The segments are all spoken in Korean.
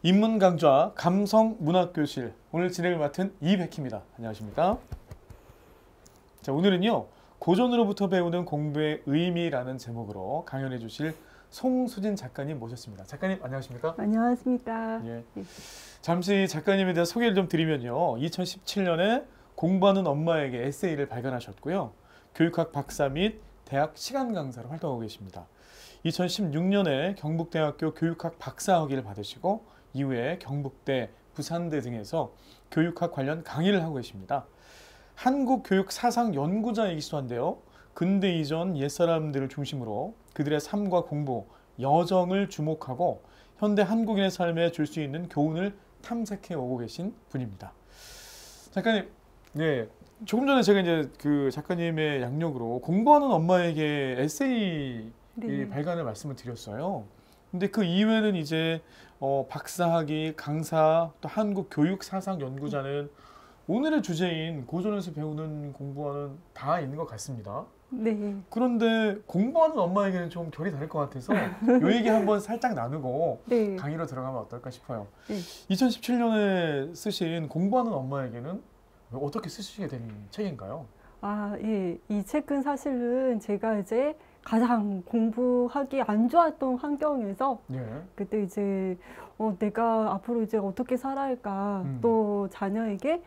인문 강좌 감성 문학교실 오늘 진행을 맡은 이백희입니다. 안녕하십니까? 자, 오늘은요 고전으로부터 배우는 공부의 의미라는 제목으로 강연해 주실 송수진 작가님 모셨습니다. 작가님 안녕하십니까? 안녕하십니까? 예. 잠시 작가님에 대한 소개를 좀 드리면요. 2017년에 공부하는 엄마에게 에세이를 발간하셨고요. 교육학 박사 및 대학 시간 강사로 활동하고 계십니다. 2016년에 경북대학교 교육학 박사학위를 받으시고 이후에 경북대, 부산대 등에서 교육학 관련 강의를 하고 계십니다. 한국교육사상연구자이기도 한데요. 근대 이전 옛사람들을 중심으로 그들의 삶과 공부, 여정을 주목하고 현대 한국인의 삶에 줄 수 있는 교훈을 탐색해 오고 계신 분입니다. 작가님, 네, 조금 전에 제가 이제 그 작가님의 양력으로 공부하는 엄마에게 에세이 발간을 말씀을 드렸어요. 근데 그 이외에는 이제 박사학위, 강사, 또 한국교육사상연구자는 오늘의 주제인 고전에서 배우는 공부와는 다 있는 것 같습니다. 네. 그런데 공부하는 엄마에게는 좀 결이 다를 것 같아서 이 얘기 한번 살짝 나누고 네. 강의로 들어가면 어떨까 싶어요. 네. 2017년에 쓰신 공부하는 엄마에게는 어떻게 쓰시게 된 책인가요? 아, 예. 이 책은 사실은 제가 이제 가장 공부하기 안 좋았던 환경에서 예. 그때 이제 내가 앞으로 이제 어떻게 살아야 할까 또 자녀에게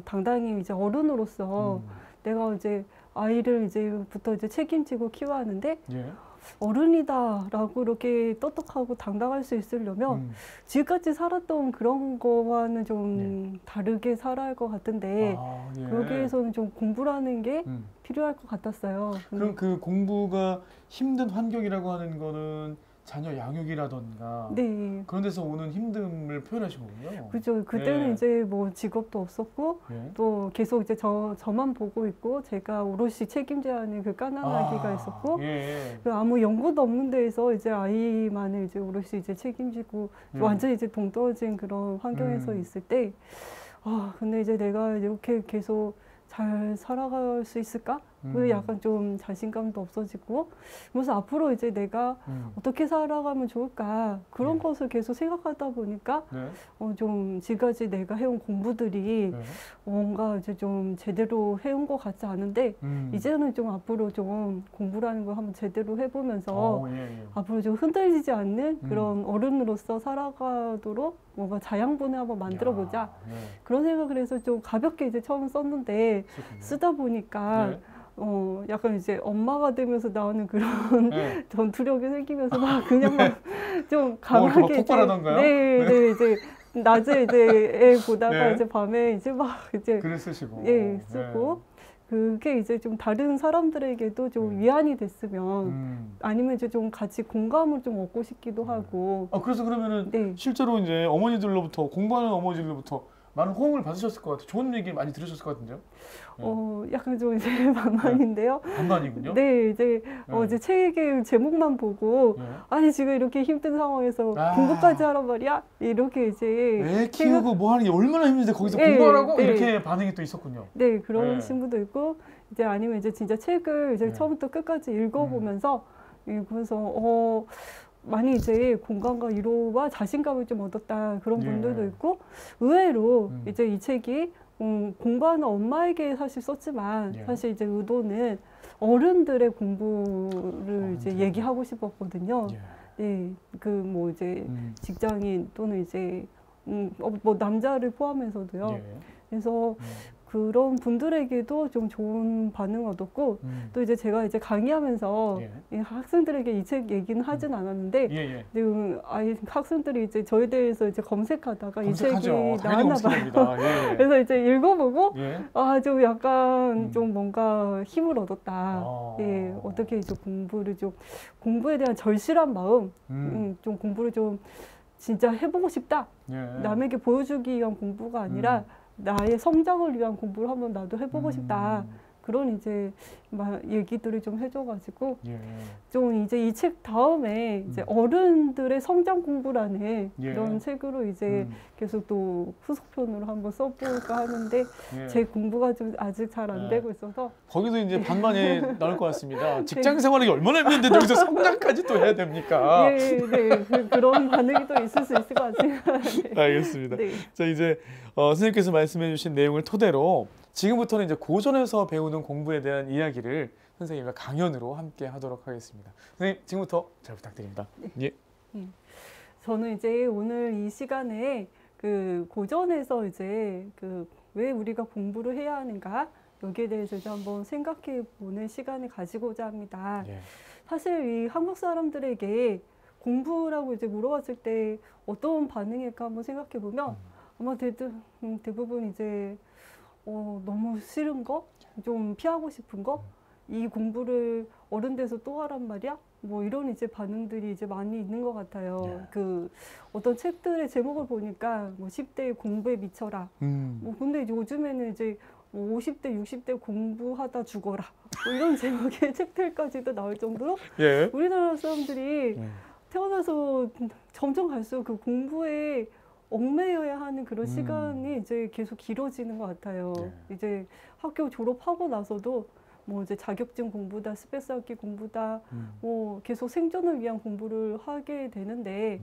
당당히 이제 어른으로서 내가 이제 아이를 이제부터 이제 책임지고 키워하는데 예. 어른이다라고 이렇게 떳떳하고 당당할 수 있으려면 지금까지 살았던 그런 거와는 좀 다르게 살아야 할 것 같은데 예. 그러기 위해서는 좀 공부라는 게 필요할 것 같았어요. 그럼 그 공부가 힘든 환경이라고 하는 거는 자녀 양육이라던가 네. 그런 데서 오는 힘듦을 표현하신 거군요. 그죠. 그때는 예. 이제 뭐 직업도 없었고 예. 또 계속 이제 저만 보고 있고 제가 오롯이 책임져야 하는 그 까난아기가 있었고 예. 그 아무 연고도 없는 데에서 이제 아이만을 이제 오롯이 이제 책임지고 완전히 이제 동떨어진 그런 환경에서 있을 때 근데 이제 내가 이렇게 계속 잘 살아갈 수 있을까? 그 약간 좀 자신감도 없어지고 그래서 앞으로 이제 내가 어떻게 살아가면 좋을까 그런 것을 계속 생각하다 보니까 좀 지금까지 내가 해온 공부들이 뭔가 이제 좀 제대로 해온 것 같지 않은데 이제는 좀 앞으로 좀 공부라는 걸 한번 제대로 해보면서 앞으로 좀 흔들리지 않는 그런 어른으로서 살아가도록 뭔가 자양분을 한번 만들어보자 그런 생각을 해서 좀 가볍게 이제 처음 썼는데 쓰다 보니까 약간 이제 엄마가 되면서 나오는 그런 전투력이 생기면서 막 그냥 막 좀 강하게 폭발하던가요? 네, 이제 낮에 이제 애 보다가 이제 밤에 이제 막 이제 글을 쓰시고 쓰고 그게 이제 좀 다른 사람들에게도 좀 위안이 됐으면 아니면 이제 좀 같이 공감을 좀 얻고 싶기도 하고 그래서 그러면은 실제로 이제 어머니들로부터 공부하는 어머니들로부터 많은 호응을 받으셨을 것 같아요. 좋은 얘기 많이 들으셨을 것 같은데요? 약간 좀 이제 반반인데요. 반반이군요? 네, 이제 이제 책의 제목만 보고 아니 지금 이렇게 힘든 상황에서 공부까지 하란 말이야? 이렇게 이제 애 키우고 뭐 하는 게 얼마나 힘든데 거기서 공부하라고? 이렇게 반응이 또 있었군요. 네, 그런 친구도 있고 이제 아니면 이제 진짜 책을 이제 처음부터 끝까지 읽어보면서 많이 이제 공감과 위로와 자신감을 좀 얻었다 그런 분들도 있고 의외로 이제 이 책이 공부하는 엄마에게 사실 썼지만 사실 이제 의도는 어른들의 공부를 이제 얘기하고 싶었거든요. 네, 그 뭐 이제 직장인 또는 이제 뭐 남자를 포함해서도요. 그래서 그런 분들에게도 좀 좋은 반응을 얻었고 또 이제 제가 이제 강의하면서 학생들에게 이 책 얘기는 하진 않았는데 학생들이 이제 저에 대해서 이제 검색하다가 이 책이 나왔나 봐요. 그래서 이제 읽어보고 좀 약간 좀 뭔가 힘을 얻었다. 어떻게 이제 공부에 대한 절실한 마음, 좀 공부를 좀 진짜 해보고 싶다. 남에게 보여주기 위한 공부가 아니라 나의 성장을 위한 공부를 한번 나도 해보고 싶다. 그런 이제 막 얘기들을 좀 해줘가지고 예. 좀 이제 이 책 다음에 이제 어른들의 성장 공부라는 예. 그런 책으로 이제 계속 또 후속편으로 한번 써볼까 하는데 예. 제 공부가 좀 아직 잘 안 되고 있어서 거기도 이제 반반에 나올 것 같습니다. 직장 생활이 얼마나 힘든데 여기서 성장까지 또 해야 됩니까? 예, 네, 그런 반응이 또 있을 수 있을 것 같습니다. 네. 알겠습니다. 네. 자, 이제 선생님께서 말씀해주신 내용을 토대로 지금부터는 이제 고전에서 배우는 공부에 대한 이야기를 선생님과 강연으로 함께 하도록 하겠습니다. 선생님, 지금부터 잘 부탁드립니다. 예. 저는 이제 오늘 이 시간에 그 고전에서 이제 그 왜 우리가 공부를 해야 하는가 여기에 대해서 이제 한번 생각해 보는 시간을 가지고자 합니다. 예. 사실 이 한국 사람들에게 공부라고 이제 물어봤을 때 어떤 반응일까 한번 생각해 보면 아마 대부분 이제 너무 싫은 거, 좀 피하고 싶은 거, 이 공부를 어른 돼서 또 하란 말이야? 뭐 이런 이제 반응들이 이제 많이 있는 것 같아요. 예. 그 어떤 책들의 제목을 보니까 뭐 10대 공부에 미쳐라. 뭐 근데 요즘에는 이제 50대, 60대 공부하다 죽어라. 뭐 이런 제목의 책들까지도 나올 정도로 예. 우리나라 사람들이 태어나서 점점 갈수록 그 공부에 얽매여야 하는 그런 시간이 이제 계속 길어지는 것 같아요. 이제 학교 졸업하고 나서도 뭐 이제 자격증 공부다, 스페셜학기 공부다, 뭐 계속 생존을 위한 공부를 하게 되는데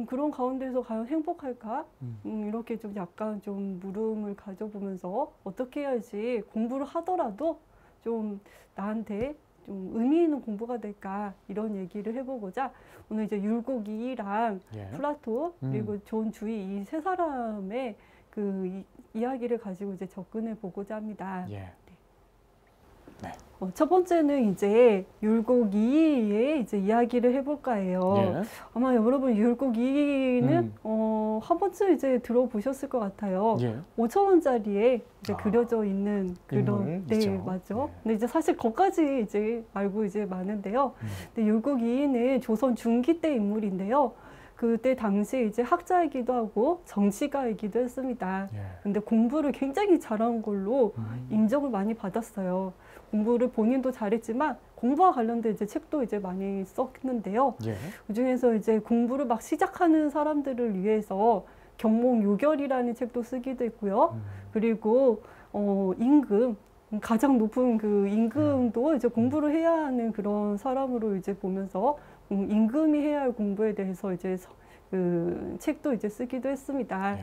그런 가운데서 과연 행복할까? 이렇게 좀 약간 좀 물음을 가져보면서 어떻게 해야지 공부를 하더라도 좀 나한테 좀 의미 있는 공부가 될까 이런 얘기를 해보고자 오늘 이제 율곡이랑 플라토 그리고 존 주이 이 세 사람의 그 이야기를 가지고 이제 접근해 보고자 합니다. 네. 첫 번째는 이제 율곡 2의 이제 이야기를 해볼까 해요. 아마 여러분 율곡 2는 한 번쯤 이제 들어보셨을 것 같아요. 5,000원짜리에 이제 그려져 있는 그런 네 맞죠. 근데 이제 사실 거기까지 이제 알고 이제 많은데요. 근데 율곡 2는 조선 중기 때 인물인데요. 그때 당시에 이제 학자이기도 하고 정치가이기도 했습니다. 근데 공부를 굉장히 잘한 걸로 인정을 많이 받았어요. 공부를 본인도 잘했지만 공부와 관련된 이제 책도 이제 많이 썼는데요. 그 중에서 이제 공부를 막 시작하는 사람들을 위해서 경몽요결이라는 책도 쓰기도 했고요. 그리고 임금 가장 높은 그 임금도 이제 공부를 해야 하는 그런 사람으로 이제 보면서 임금이 해야 할 공부에 대해서 이제 그 책도 이제 쓰기도 했습니다.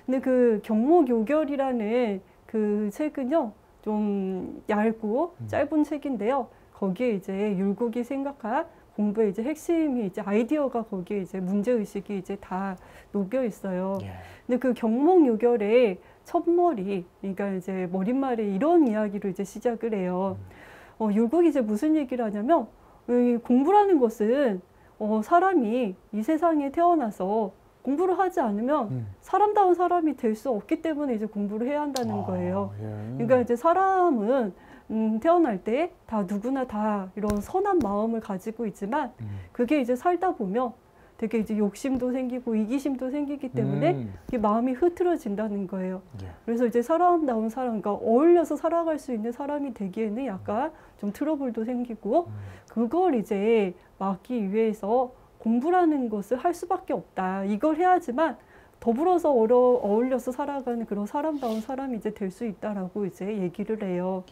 근데 그 경몽요결이라는 그 책은요. 좀 얇고 짧은 책인데요. 거기에 이제 율곡이 생각한 공부의 이제 핵심이 이제 아이디어가 거기에 이제 문제의식이 이제 다 녹여 있어요. 근데 그 경몽요결의 첫머리, 그러니까 이제 머릿말에 이런 이야기로 이제 시작을 해요. 율곡이 이제 무슨 얘기를 하냐면, 이 공부라는 것은 사람이 이 세상에 태어나서 공부를 하지 않으면 사람다운 사람이 될 수 없기 때문에 이제 공부를 해야 한다는 거예요. 그러니까 이제 사람은 태어날 때 다 누구나 다 이런 선한 마음을 가지고 있지만 그게 이제 살다 보면 되게 이제 욕심도 생기고 이기심도 생기기 때문에 이 마음이 흐트러진다는 거예요. 그래서 이제 사람다운 사람, 그러니까 어울려서 살아갈 수 있는 사람이 되기에는 약간 좀 트러블도 생기고 그걸 이제 막기 위해서 공부라는 것을 할 수밖에 없다. 이걸 해야지만 더불어서 어울려서 살아가는 그런 사람다운 사람이 이제 될 수 있다라고 이제 얘기를 해요.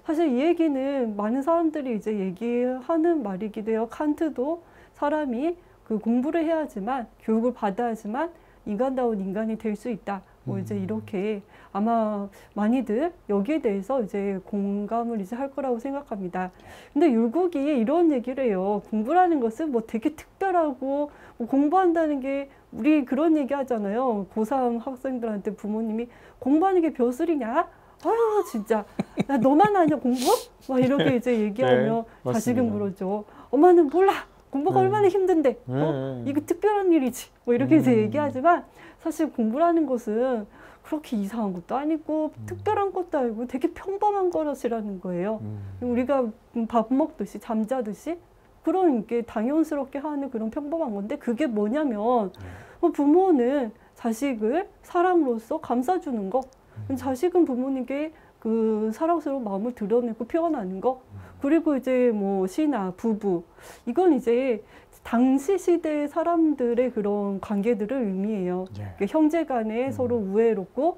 사실 이 얘기는 많은 사람들이 이제 얘기하는 말이기도 해요. 칸트도 사람이 그 공부를 해야지만 교육을 받아야지만 인간다운 인간이 될 수 있다. 뭐 이제 이렇게 아마 많이들 여기에 대해서 이제 공감을 이제 할 거라고 생각합니다. 근데 율곡이 이런 얘기를 해요. 공부라는 것은 뭐 되게 특별하고 뭐 공부한다는 게 우리 그런 얘기 하잖아요. 고3 학생들한테 부모님이 공부하는 게 벼슬이냐? 아유 진짜 야, 너만 아냐 공부? 막 이렇게 이제 얘기하면 자식은 그러죠. 엄마는 몰라. 공부가 얼마나 힘든데 이거 특별한 일이지 뭐 이렇게 이제 얘기하지만 사실 공부라는 것은 그렇게 이상한 것도 아니고 특별한 것도 아니고 되게 평범한 것이라는 거예요. 우리가 밥 먹듯이 잠자듯이 그런 게 당연스럽게 하는 그런 평범한 건데 그게 뭐냐면 부모는 자식을 사람으로서 감싸주는 거 자식은 부모님께 그 사랑스러운 마음을 드러내고 표현하는 거. 그리고 이제 뭐 시나 부부. 이건 이제 당시 시대의 사람들의 그런 관계들을 의미해요. 그러니까 형제 간에 서로 우애롭고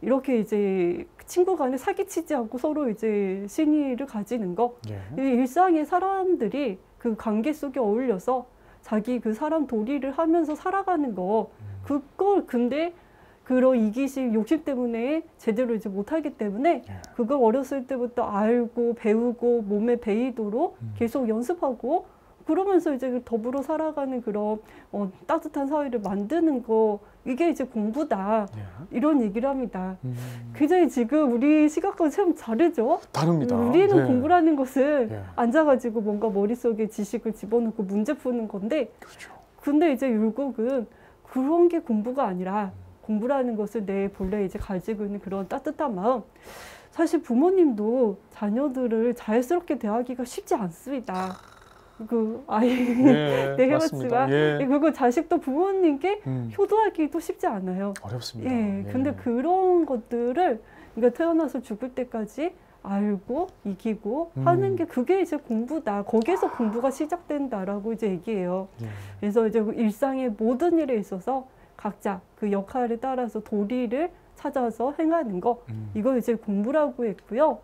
이렇게 이제 친구 간에 사기치지 않고 서로 이제 신의를 가지는 거. 일상의 사람들이 그 관계 속에 어울려서 자기 그 사람 도리를 하면서 살아가는 거. 그걸 근데 그런 이기심, 욕심 때문에 제대로 이제 못하기 때문에 그걸 어렸을 때부터 알고 배우고 몸에 배이도록 계속 연습하고 그러면서 이제 더불어 살아가는 그런 따뜻한 사회를 만드는 거 이게 이제 공부다 이런 얘기를 합니다. 굉장히 지금 우리 시각과 참 다르죠? 다릅니다. 우리는 공부라는 것은 앉아가지고 뭔가 머릿속에 지식을 집어넣고 문제 푸는 건데 그렇죠. 근데 이제 율곡은 그런 게 공부가 아니라 공부라는 것을 내 본래 이제 가지고 있는 그런 따뜻한 마음. 사실 부모님도 자녀들을 자연스럽게 대하기가 쉽지 않습니다. 그 아이 네, 해봤지만 그리고 자식도 부모님께 효도하기도 쉽지 않아요. 어렵습니다. 근데 그런 것들을 그러니까 태어나서 죽을 때까지 알고 이기고 하는 게 그게 이제 공부다. 거기에서 공부가 시작된다라고 이제 얘기해요. 그래서 이제 일상의 모든 일에 있어서 각자 그 역할에 따라서 도리를 찾아서 행하는 거 이걸 이제 공부라고 했고요.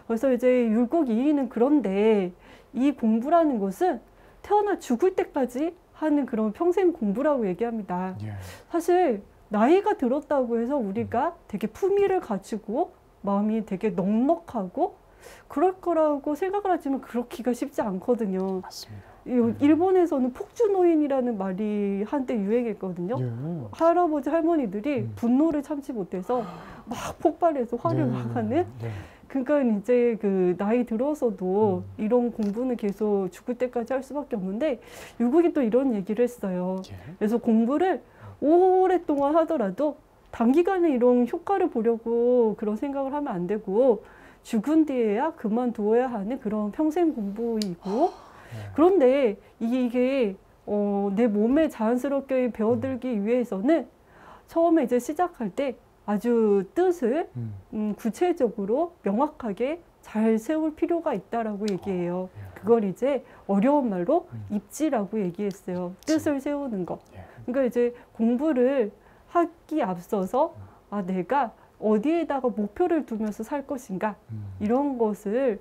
그래서 이제 율곡 2위는 그런데 이 공부라는 것은 태어나 죽을 때까지 하는 그런 평생 공부라고 얘기합니다. 사실 나이가 들었다고 해서 우리가 되게 품위를 갖추고 마음이 되게 넉넉하고 그럴 거라고 생각을 하지만 그렇기가 쉽지 않거든요. 맞습니다. 일본에서는 폭주노인이라는 말이 한때 유행했거든요. 할아버지 할머니들이 분노를 참지 못해서 막 폭발해서 화를 막 하는 그러니까 이제 그 나이 들어서도 이런 공부는 계속 죽을 때까지 할 수밖에 없는데 율곡이 또 이런 얘기를 했어요. 그래서 공부를 오랫동안 하더라도 단기간에 이런 효과를 보려고 그런 생각을 하면 안 되고 죽은 뒤에야 그만두어야 하는 그런 평생 공부이고 그런데 이게 내 몸에 자연스럽게 배어들기 위해서는 처음에 이제 시작할 때 아주 뜻을 구체적으로 명확하게 잘 세울 필요가 있다라고 얘기해요. 그걸 이제 어려운 말로 입지라고 얘기했어요. 뜻을 세우는 거. 그러니까 이제 공부를 하기 앞서서 내가 어디에다가 목표를 두면서 살 것인가 이런 것을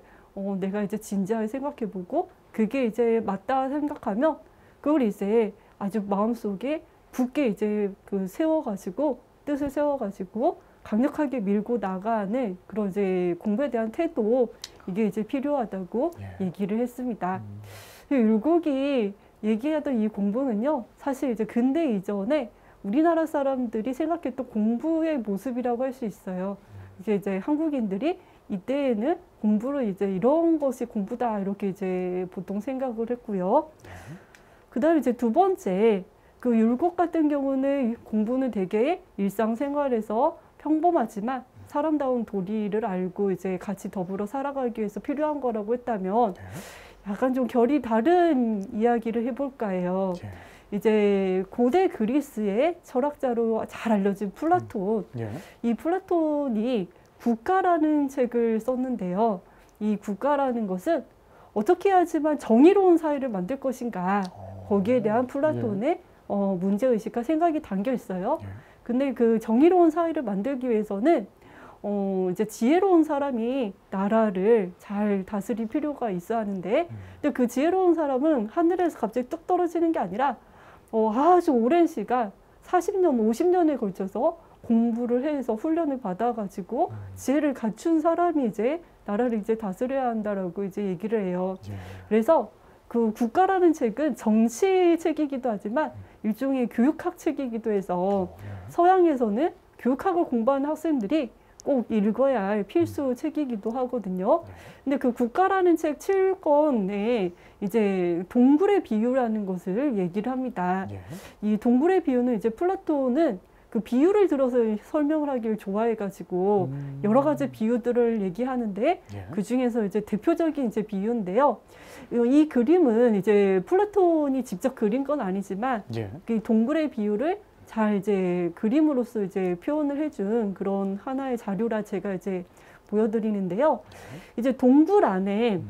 내가 이제 진지하게 생각해보고 그게 이제 맞다 생각하면 그걸 이제 아주 마음속에 굳게 이제 그 세워가지고 뜻을 세워가지고 강력하게 밀고 나가는 그런 이제 공부에 대한 태도 이게 이제 필요하다고 얘기를 했습니다. 율곡이 얘기하던 이 공부는요 사실 이제 근대 이전에 우리나라 사람들이 생각했던 공부의 모습이라고 할 수 있어요. 이제 한국인들이 이때에는 공부를 이제 이런 것이 공부다 이렇게 이제 보통 생각을 했고요. 그다음에 이제 두 번째 그 율곡 같은 경우는 공부는 되게 일상생활에서 평범하지만 사람다운 도리를 알고 이제 같이 더불어 살아가기 위해서 필요한 거라고 했다면 약간 좀 결이 다른 이야기를 해볼까 해요. 이제 고대 그리스의 철학자로 잘 알려진 플라톤. 이 플라톤이 국가라는 책을 썼는데요. 이 국가라는 것은 어떻게 하지만 정의로운 사회를 만들 것인가 거기에 대한 플라톤의 문제의식과 생각이 담겨 있어요. 근데 그 정의로운 사회를 만들기 위해서는 이제 지혜로운 사람이 나라를 잘 다스릴 필요가 있어야 하는데 근데 그 지혜로운 사람은 하늘에서 갑자기 뚝 떨어지는 게 아니라 아주 오랜 시간 40년, 50년에 걸쳐서 공부를 해서 훈련을 받아가지고 지혜를 갖춘 사람이 이제 나라를 이제 다스려야 한다라고 이제 얘기를 해요. 그래서 그 국가라는 책은 정치 책이기도 하지만 일종의 교육학 책이기도 해서 서양에서는 교육학을 공부하는 학생들이 꼭 읽어야 할 필수 책이기도 하거든요. 근데 그 국가라는 책 7권에 이제 동굴의 비유라는 것을 얘기를 합니다. 이 동굴의 비유는 이제 플라톤은 그 비유를 들어서 설명을 하기를 좋아해가지고 여러 가지 비유들을 얘기하는데 그 중에서 이제 대표적인 이제 비유인데요. 이 그림은 이제 플라톤이 직접 그린 건 아니지만 그 동굴의 비유를 잘 이제 그림으로써 이제 표현을 해준 그런 하나의 자료라 제가 이제 보여드리는데요. 이제 동굴 안에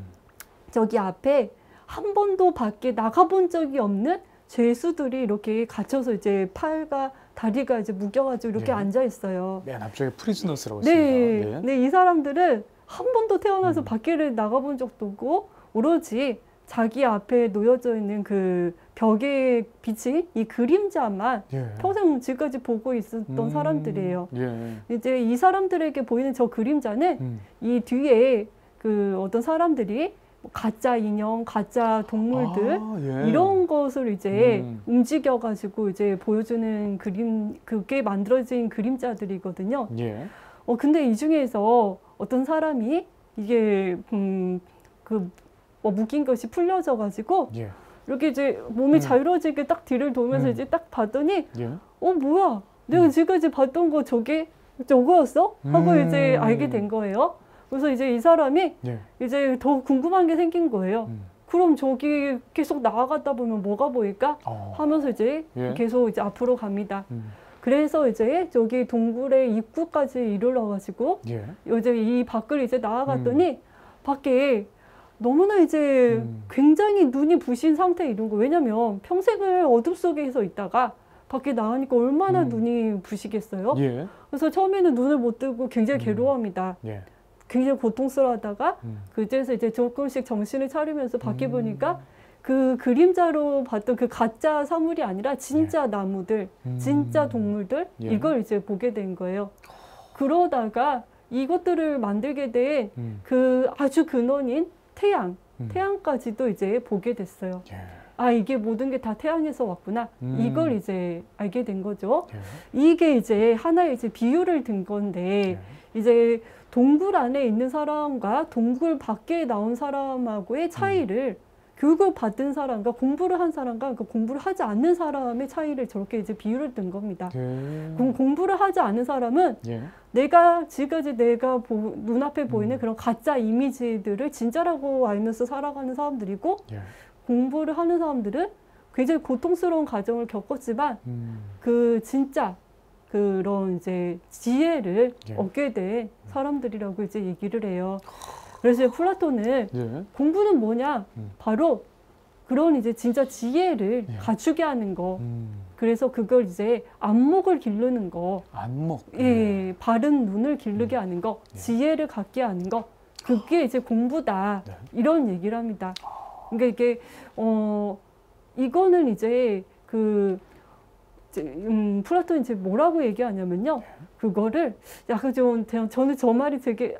저기 앞에 한 번도 밖에 나가본 적이 없는 죄수들이 이렇게 갇혀서 이제 팔과 다리가 이제 묶여가지고 이렇게 앉아 있어요. 맨 앞쪽에 프리즈너스라고 네. 있습니다. 네, 이 사람들은 한 번도 태어나서 밖에를 나가본 적도 없고 오로지 자기 앞에 놓여져 있는 그 벽에 비친 이 그림자만 평생 지금까지 보고 있었던 사람들이에요. 이제 이 사람들에게 보이는 저 그림자는 이 뒤에 그 어떤 사람들이 가짜 인형, 가짜 동물들 이런 것을 이제 움직여가지고 이제 보여주는 그림, 그게 만들어진 그림자들이거든요. 근데 이 중에서 어떤 사람이 이게 묶인 것이 풀려져가지고 이렇게 이제 몸이 자유로워지게 딱 뒤를 돌면서 이제 딱 봤더니 뭐야? 내가 지금까지 봤던 거 저거였어? 하고 이제 알게 된 거예요. 그래서 이제 이 사람이 이제 더 궁금한 게 생긴 거예요. 그럼 저기 계속 나아가다 보면 뭐가 보일까? 하면서 이제 계속 이제 앞으로 갑니다. 그래서 이제 저기 동굴의 입구까지 이르러가지고 이제 이 밖을 이제 나아갔더니 밖에 너무나 이제 굉장히 눈이 부신 상태에 이른 거. 왜냐면 평생을 어둠 속에서 있다가 밖에 나가니까 얼마나 눈이 부시겠어요? 그래서 처음에는 눈을 못 뜨고 굉장히 괴로워합니다. 굉장히 고통스러워하다가 그제서 이제 조금씩 정신을 차리면서 밖에 보니까 그 그림자로 봤던 그 가짜 사물이 아니라 진짜 나무들, 진짜 동물들 이걸 이제 보게 된 거예요. 그러다가 이것들을 만들게 된 그 아주 근원인 태양까지도 이제 보게 됐어요. 아, 이게 모든 게 다 태양에서 왔구나. 이걸 이제 알게 된 거죠. 이게 이제 하나의 이제 비유를 든 건데 이제 동굴 안에 있는 사람과 동굴 밖에 나온 사람하고의 차이를 교육을 받은 사람과 공부를 한 사람과 공부를 하지 않는 사람의 차이를 저렇게 이제 비유를 든 겁니다. 공부를 하지 않은 사람은 내가 지금까지 내가 눈앞에 보이는 그런 가짜 이미지들을 진짜라고 알면서 살아가는 사람들이고 공부를 하는 사람들은 굉장히 고통스러운 과정을 겪었지만 그 진짜 그런 이제 지혜를 얻게 된 사람들이라고 이제 얘기를 해요. 그래서 플라톤은 공부는 뭐냐? 바로 그런 이제 진짜 지혜를 갖추게 하는 거. 그래서 그걸 이제 안목을 기르는 거. 안목. 바른 눈을 기르게 하는 거. 지혜를 갖게 하는 거. 그게 이제 공부다. 이런 얘기를 합니다. 그러니까 이게 이거는 이제 플라톤이 이제 뭐라고 얘기하냐면요. 그거를 약간 좀 저는 저 말이 되게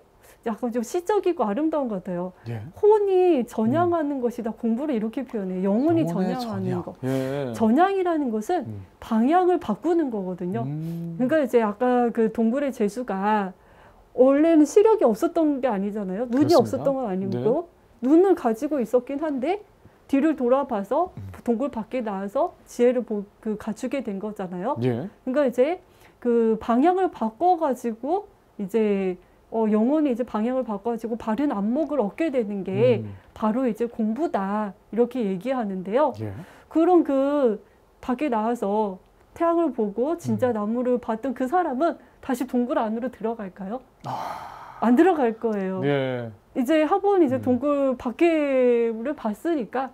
약간 좀 시적이고 아름다운 것 같아요. 혼이 전향하는 것이다. 공부를 이렇게 표현해요. 영혼이 전향하는 거. 전향이라는 것은 방향을 바꾸는 거거든요. 그러니까 이제 아까 그 동굴의 죄수가 원래는 시력이 없었던 게 아니잖아요. 눈이 그렇습니다. 없었던 건 아니고 눈을 가지고 있었긴 한데 뒤를 돌아봐서 동굴 밖에 나와서 지혜를 갖추게 된 거잖아요. 그러니까 이제 그 방향을 바꿔가지고 이제 영혼이 이제 방향을 바꿔가지고 바른 안목을 얻게 되는 게 바로 이제 공부다 이렇게 얘기하는데요. 그럼 그 밖에 나와서 태양을 보고 진짜 나무를 봤던 그 사람은 다시 동굴 안으로 들어갈까요? 안 들어갈 거예요. 이제 한번 이제 동굴 밖에를 봤으니까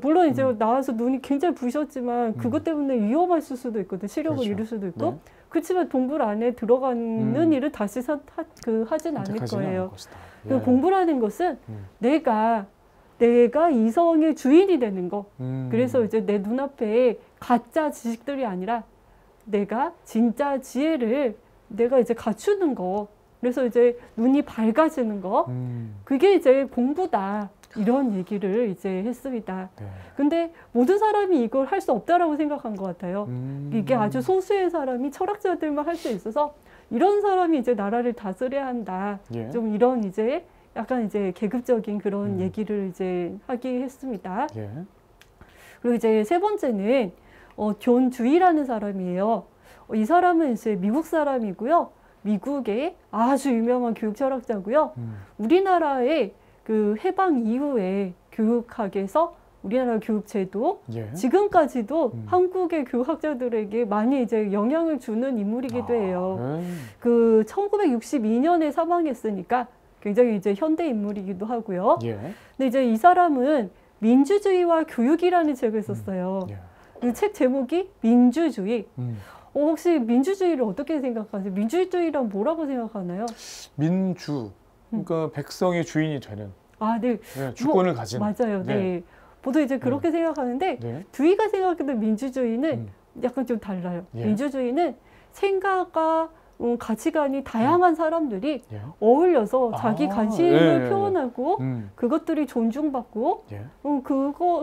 물론 이제 나와서 눈이 굉장히 부셨지만 그것 때문에 위험했을 수도 있거든. 시력을 잃을 수도 있고. 그렇지만 동굴 안에 들어가는 일을 다시 하진 않을 거예요. 공부라는 것은 내가 이성의 주인이 되는 거. 그래서 이제 내 눈앞에 가짜 지식들이 아니라 내가 진짜 지혜를 내가 이제 갖추는 거. 그래서 이제 눈이 밝아지는 거. 그게 이제 공부다. 이런 얘기를 이제 했습니다. 근데 모든 사람이 이걸 할 수 없다라고 생각한 것 같아요. 이게 아주 소수의 사람이 철학자들만 할 수 있어서 이런 사람이 이제 나라를 다스려야 한다. 좀 이런 이제 약간 이제 계급적인 그런 얘기를 이제 하기 했습니다. 그리고 이제 세 번째는 존 듀이라는 사람이에요. 이 사람은 이제 미국 사람이고요. 미국의 아주 유명한 교육 철학자고요. 우리나라의 그 해방 이후에 교육학에서 우리나라 교육제도 예. 지금까지도 한국의 교육학자들에게 많이 이제 영향을 주는 인물이기도 해요. 그 1962년에 사망했으니까 굉장히 이제 현대 인물이기도 하고요. 예. 근데 이제 이 사람은 민주주의와 교육이라는 책을 썼어요. 예. 그 책 제목이 민주주의. 혹시 민주주의를 어떻게 생각하세요? 민주주의란 뭐라고 생각하나요? 민주, 그러니까 백성이 주인이 되는. 아, 네. 네, 주권을 가진. 맞아요. 네. 보통 이제 그렇게 생각하는데 네. 두이가 생각했던 민주주의는 약간 좀 달라요. 예. 민주주의는 생각과 가치관이 다양한 사람들이 예. 어울려서 자기 관심을 표현하고 그것들이 존중받고 예.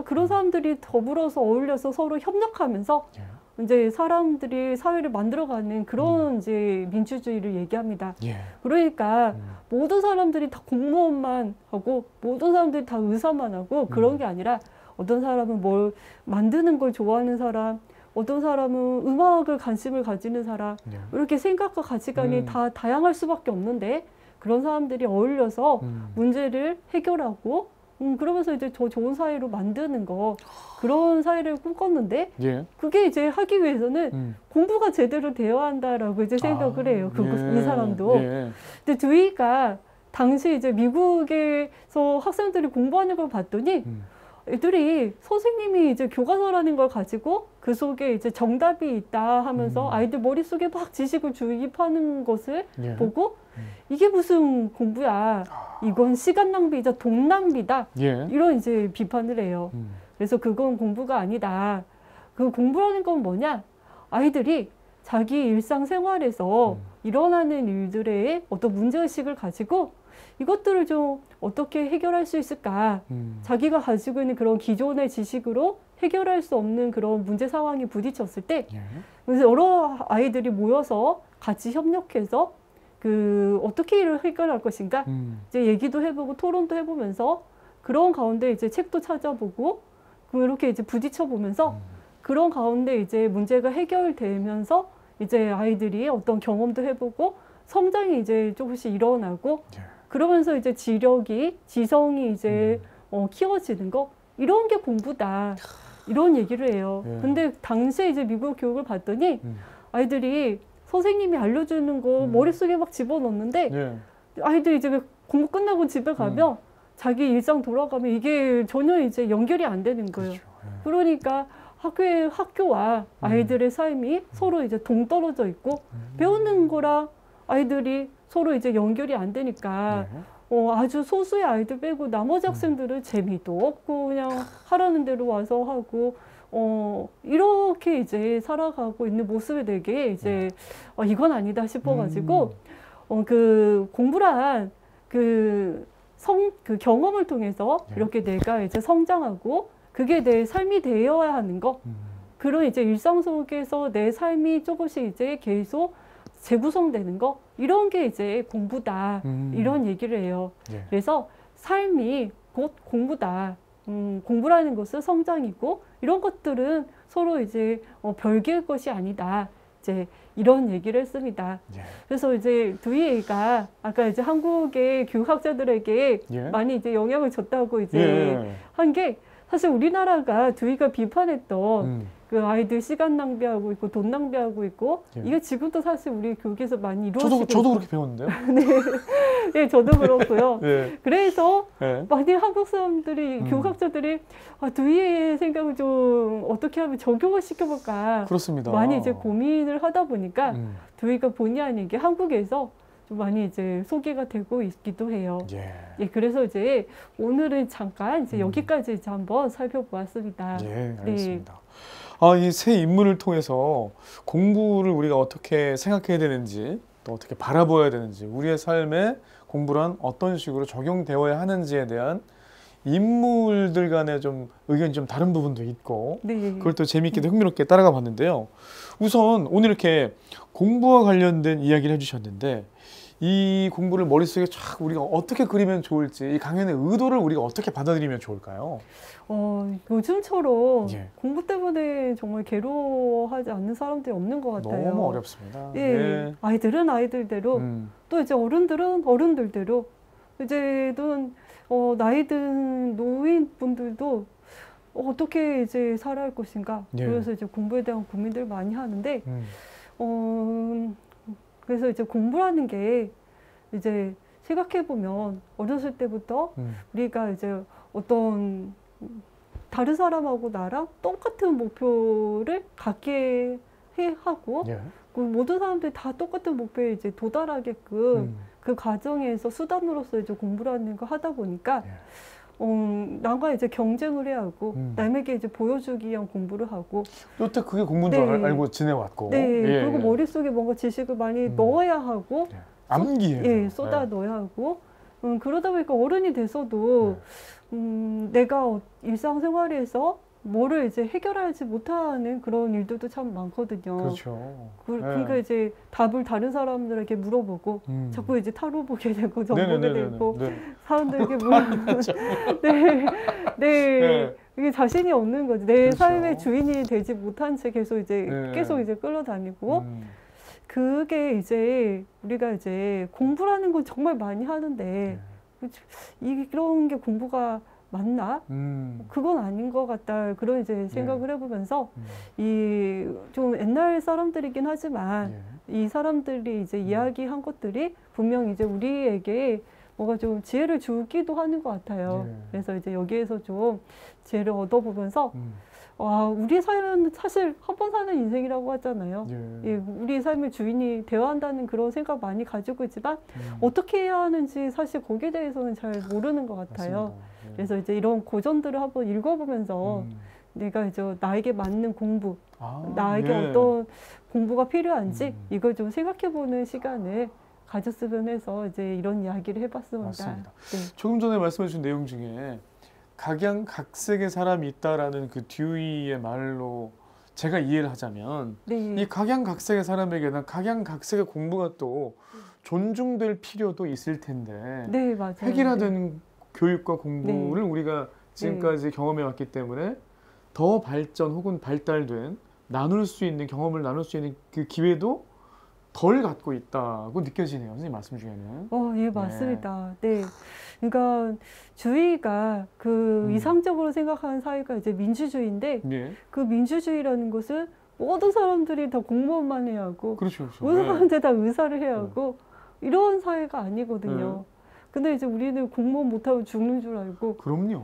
그런 사람들이 더불어서 어울려서 서로 협력하면서 이제 사람들이 사회를 만들어가는 그런 이제 민주주의를 얘기합니다. 예. 그러니까 모든 사람들이 다 공무원만 하고 모든 사람들이 다 의사만 하고 그런 게 아니라 어떤 사람은 뭘 만드는 걸 좋아하는 사람, 어떤 사람은 음악을 관심을 가지는 사람, 이렇게 생각과 가치관이 다 다양할 수밖에 없는데 그런 사람들이 어울려서 문제를 해결하고 그러면서 이제 더 좋은 사회로 만드는 거, 그런 사회를 꿈꿨는데 예. 그게 이제 하기 위해서는 공부가 제대로 되어야 한다라고 이제 생각을 해요. 이 사람도. 예. 근데 두이가 당시 이제 미국에서 학생들이 공부하는 걸 봤더니 애들이 선생님이 이제 교과서라는 걸 가지고 그 속에 이제 정답이 있다 하면서 아이들 머릿속에 막 지식을 주입하는 것을 예. 보고 이게 무슨 공부야. 이건 시간 낭비이자 돈 낭비다. 예. 이런 이제 비판을 해요. 그래서 그건 공부가 아니다. 그 공부라는 건 뭐냐? 아이들이 자기 일상생활에서 일어나는 일들의 어떤 문제의식을 가지고 이것들을 좀 어떻게 해결할 수 있을까? 자기가 가지고 있는 그런 기존의 지식으로 해결할 수 없는 그런 문제 상황에 부딪혔을 때 그래서 여러 아이들이 모여서 같이 협력해서 그 어떻게 일을 해결할 것인가? 이제 얘기도 해보고 토론도 해보면서 그런 가운데 이제 책도 찾아보고 그렇게 이제 부딪혀 보면서 그런 가운데 이제 문제가 해결되면서 이제 아이들이 어떤 경험도 해보고 성장이 이제 조금씩 일어나고 그러면서 이제 지성이 이제 키워지는 거 이런 게 공부다 이런 얘기를 해요. 근데 당시에 이제 미국 교육을 봤더니 아이들이 선생님이 알려주는 거 머릿속에 막 집어넣는데 아이들이 이제 공부 끝나고 집에 가면 자기 일상 돌아가면 이게 전혀 이제 연결이 안 되는 거예요. 그렇죠. 그러니까 학교와 아이들의 삶이 서로 이제 동떨어져 있고 배우는 거랑 아이들이 서로 이제 연결이 안 되니까 아주 소수의 아이들 빼고 나머지 학생들은 재미도 없고 그냥 하라는 대로 와서 하고 이렇게 이제 살아가고 있는 모습에 되게 이제 이건 아니다 싶어가지고 그 공부란 그 경험을 통해서 이렇게 내가 이제 성장하고 그게 내 삶이 되어야 하는 거 그런 이제 일상 속에서 내 삶이 조금씩 이제 계속 재구성되는 거 이런 게 이제 공부다 이런 얘기를 해요. 그래서 삶이 곧 공부다. 공부라는 것은 성장이고 이런 것들은 서로 이제 별개의 것이 아니다. 이제 이런 얘기를 했습니다. 그래서 이제 두이가 아까 이제 한국의 교육학자들에게 많이 이제 영향을 줬다고 이제 한 게 사실 우리나라가 두이가 비판했던 그 아이들 시간 낭비하고 있고 돈 낭비하고 있고 이게 지금도 사실 우리 교육에서 많이 이루어지고 저도 그렇게 배웠는데요. 네, 저도 그렇고요. 그래서 많이 한국 사람들이 교육학자들이 두이의 생각을 좀 어떻게 하면 적용을 시켜볼까 그렇습니다. 많이 이제 고민을 하다 보니까 두이가 본의 아니게 한국에서 좀 많이 이제 소개가 되고 있기도 해요. 그래서 이제 오늘은 잠깐 이제 여기까지 이제 한번 살펴보았습니다. 알겠습니다. 이 새 인물을 통해서 공부를 우리가 어떻게 생각해야 되는지 또 어떻게 바라보아야 되는지 우리의 삶에 공부란 어떤 식으로 적용되어야 하는지에 대한 인물들 간의 좀 의견이 좀 다른 부분도 있고 그걸 또 재미있게도 흥미롭게 따라가 봤는데요. 우선 오늘 이렇게 공부와 관련된 이야기를 해주셨는데 이 공부를 머릿속에 쫙 우리가 어떻게 그리면 좋을지 이 강연의 의도를 우리가 어떻게 받아들이면 좋을까요? 요즘처럼 공부 때문에 정말 괴로워하지 않는 사람들이 없는 것 같아요. 너무 어렵습니다. 아이들은 아이들대로 또 이제 어른들은 어른들대로 이제는 나이 든 노인분들도 어떻게 이제 살아갈 것인가. 예. 그래서 이제 공부에 대한 고민들을 많이 하는데, 그래서 이제 공부라는 게 이제 생각해 보면 어렸을 때부터 우리가 이제 어떤 다른 사람하고 나랑 똑같은 목표를 갖게 하고 예. 그 모든 사람들이 다 똑같은 목표에 이제 도달하게끔 그 과정에서 수단으로서 이제 공부라는 거 하다 보니까 남과 이제 경쟁을 해야 하고 남에게 이제 보여주기 위한 공부를 하고 여태 그게 공부인 줄 네. 알고 지내왔고 네. 예. 그리고 머릿속에 뭔가 지식을 많이 넣어야 하고 예. 암기해서 예, 쏟아 넣어야 하고 그러다 보니까 어른이 돼서도 내가 일상생활에서 뭐를 이제 해결하지 못하는 그런 일들도 참 많거든요. 그렇죠. 그러니까 이제 답을 다른 사람들에게 물어보고 자꾸 이제 타로 보게 되고 정보게 되고 사람들에게 물어보고 네, 네, 이게 자신이 없는 거지. 내 그렇죠. 삶의 주인이 되지 못한 채 계속 이제 계속 이제 끌어다니고 그게 이제 우리가 이제 공부라는 건 정말 많이 하는데 이런 게 공부가 맞나? 그건 아닌 것 같다. 그런 이제 생각을 해보면서 이 좀 옛날 사람들이긴 하지만 이 사람들이 이제 이야기한 것들이 분명 이제 우리에게 뭔가 좀 지혜를 주기도 하는 것 같아요. 그래서 이제 여기에서 좀 지혜를 얻어보면서 와, 우리 삶은 사실 한 번 사는 인생이라고 하잖아요. 예, 우리 삶의 주인이 되어야 한다는 그런 생각 많이 가지고 있지만 어떻게 해야 하는지 사실 거기에 대해서는 잘 모르는 것 같아요. 그래서 이제 이런 고전들을 한번 읽어보면서 내가 이제 나에게 맞는 공부, 나에게 어떤 공부가 필요한지 이걸 좀 생각해보는 시간을 가졌으면 해서 이제 이런 이야기를 해봤습니다. 맞습니다. 네. 조금 전에 말씀해 주신 내용 중에 각양각색의 사람이 있다라는 그 듀이의 말로 제가 이해를 하자면 이 각양각색의 사람에게는 각양각색의 공부가 또 존중될 필요도 있을 텐데 네, 맞아요. 획일화된 교육과 공부를 우리가 지금까지 경험해 왔기 때문에 더 발전 혹은 발달된 나눌 수 있는 경험을 나눌 수 있는 그 기회도 덜 갖고 있다고 느껴지네요. 선생님 말씀 중에는. 예, 맞습니다. 네. 그러니까 주의가 그 이상적으로 생각하는 사회가 이제 민주주의인데 그 민주주의라는 것은 모든 사람들이 다 공무원만 해야 하고 그렇죠, 그렇죠. 모든 사람들이 다 의사를 해야 하고 이런 사회가 아니거든요. 근데 이제 우리는 공무원 못하고 죽는 줄 알고 그럼요.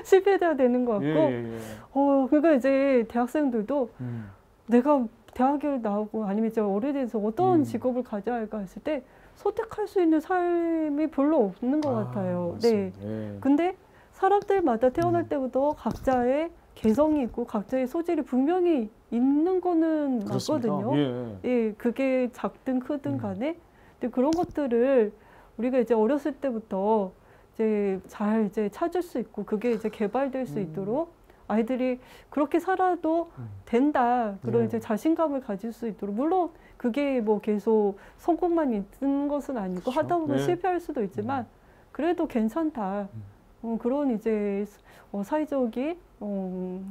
실패해야 되는 것 같고 그러니까 이제 대학생들도 내가 대학을 나오고 아니면 이제 어른이 돼서 어떤 직업을 가져야 할까 했을 때 선택할 수 있는 삶이 별로 없는 것 같아요. 네. 근데 사람들마다 태어날 때부터 각자의 개성이 있고 각자의 소질이 분명히 있는 거는 맞거든요. 예, 그게 작든 크든 간에. 근데 그런 것들을 우리가 이제 어렸을 때부터 이제 잘 이제 찾을 수 있고 그게 이제 개발될 수 있도록 아이들이 그렇게 살아도 된다. 그런 이제 자신감을 가질 수 있도록. 물론 그게 뭐 계속 성공만 있는 것은 아니고 그렇죠. 하다 보면 실패할 수도 있지만 그래도 괜찮다. 그런 이제 사회적인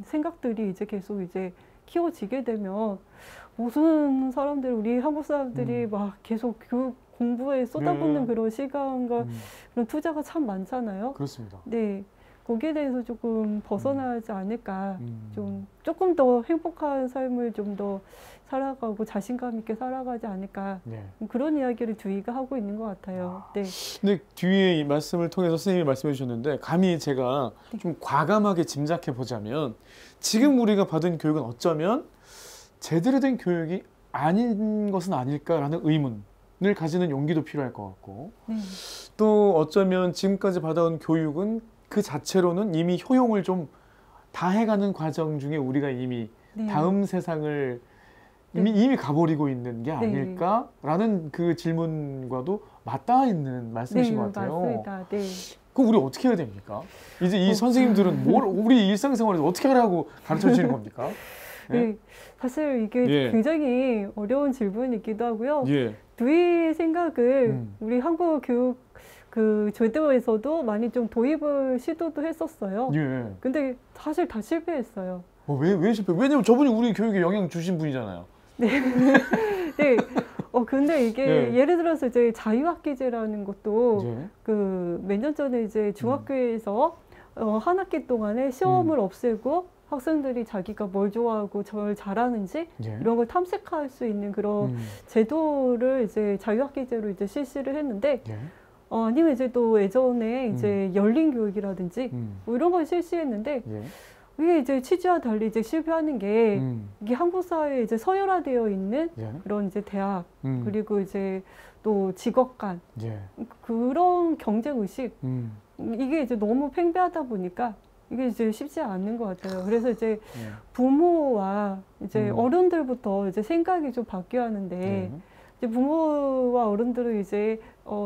생각들이 이제 계속 이제 키워지게 되면 무슨 사람들, 우리 한국 사람들이 막 계속 교육 공부에 쏟아붓는 그런 시간과 그런 투자가 참 많잖아요. 그렇습니다. 네. 거기에 대해서 조금 벗어나지 않을까. 조금 더 행복한 삶을 좀 더 살아가고 자신감 있게 살아가지 않을까. 그런 이야기를 듀이가 하고 있는 것 같아요. 네. 근데 듀이의 이 말씀을 통해서 선생님이 말씀해 주셨는데 감히 제가 좀 과감하게 짐작해 보자면 지금 우리가 받은 교육은 어쩌면 제대로 된 교육이 아닌 것은 아닐까라는 의문을 가지는 용기도 필요할 것 같고 또 어쩌면 지금까지 받아온 교육은 그 자체로는 이미 효용을 좀 다해가는 과정 중에 우리가 이미 다음 세상을 이미 가버리고 있는 게 아닐까라는 그 질문과도 맞닿아 있는 말씀이신 것 같아요. 맞습니다. 네. 그럼 우리 어떻게 해야 됩니까? 이제 이 선생님들은 뭘 우리 일상생활에서 어떻게 하라고 가르쳐 주시는 겁니까? 네. 사실 이게 굉장히 어려운 질문이기도 하고요. 듀이 생각을 우리 한국 교육 그 제도에서도 많이 좀 도입을 시도도 했었어요. 근데 사실 다 실패했어요. 왜 실패? 왜냐면 저분이 우리 교육에 영향 주신 분이잖아요. 네. 네. 근데 이게 예를 들어서 이제 자유학기제라는 것도 그 몇 년 전에 이제 중학교에서 한 학기 동안에 시험을 없애고 학생들이 자기가 뭘 좋아하고 뭘 잘하는지 예. 이런 걸 탐색할 수 있는 그런 제도를 이제 자유학기제로 이제 실시를 했는데 예. 아니면 이제 또 예전에 이제 열린 교육이라든지 뭐 이런 걸 실시했는데 예. 이게 이제 취지와 달리 이제 실패하는 게 이게 한국 사회에 이제 서열화되어 있는 예. 그런 이제 대학 그리고 이제 또 직업 간 예. 그런 경쟁 의식 이게 이제 너무 팽배하다 보니까 이게 이제 쉽지 않은 것 같아요. 그래서 이제 부모와 이제 어른들부터 이제 생각이 좀 바뀌어야 하는데 이제 부모와 어른들은 이제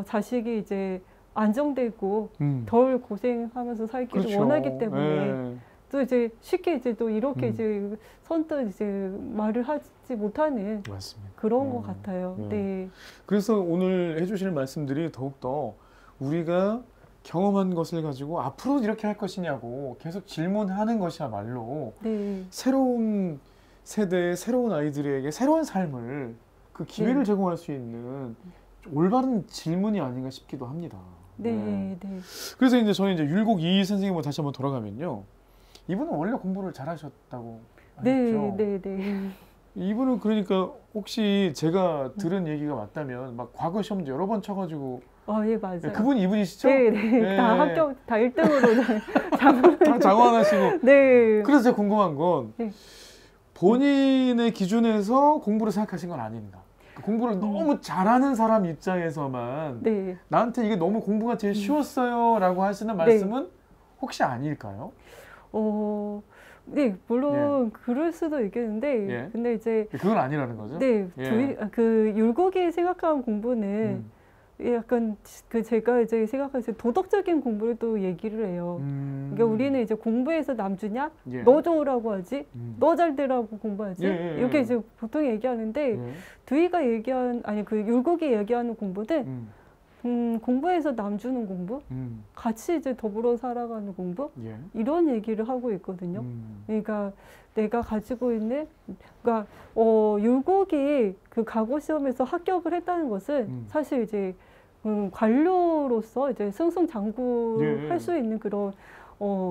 자식이 이제 안정되고 덜 고생하면서 살기를 그렇죠. 원하기 때문에 예. 또 이제 쉽게 이제 또 이렇게 이제 선뜻 이제 말을 하지 못하는 맞습니다. 그런 것 같아요. 네. 그래서 오늘 해주실 말씀들이 더욱더 우리가 경험한 것을 가지고 앞으로 이렇게 할 것이냐고 계속 질문하는 것이야말로 네. 새로운 세대의 새로운 아이들에게 새로운 삶을 그 기회를 네. 제공할 수 있는 올바른 질문이 아닌가 싶기도 합니다. 네. 네. 그래서 이제 저는 이제 율곡 이희 선생님으로 다시 한번 돌아가면요. 이분은 원래 공부를 잘하셨다고 하셨죠. 네. 네. 이분은 그러니까 혹시 제가 들은 얘기가 맞다면 막 과거 시험도 여러 번 쳐가지고 예, 맞아요. 그분이 이분이시죠? 네, 네. 네. 다 합격, 다 1등으로 다 장원하시고. 네. 그래서 제가 궁금한 건 네. 본인의 기준에서 공부를 생각하신 건 아닙니다. 공부를 너무 잘하는 사람 입장에서만 네. 나한테 이게 너무 공부가 제일 쉬웠어요 라고 하시는 말씀은 혹시 아닐까요? 네, 물론 그럴 수도 있겠는데, 근데 이제 그건 아니라는 거죠? 네, 그 율곡이 생각하는 공부는 약간 그 제가 이제 생각하는 도덕적인 공부를 또 얘기를 해요. 그러니까 우리는 이제 공부해서 남주냐? 너 좋으라고 하지? 너 잘 되라고 공부하지? 이렇게 이제 보통 얘기하는데 두이가 얘기한 아니 그 율곡이 얘기하는 공부는 공부해서 남주는 공부, 같이 이제 더불어 살아가는 공부, 이런 얘기를 하고 있거든요. 그러니까 내가 가지고 있는, 그러니까 율곡이 그 과거 시험에서 합격을 했다는 것은 사실 이제 관료로서 이제 승승장구할 수 있는 그런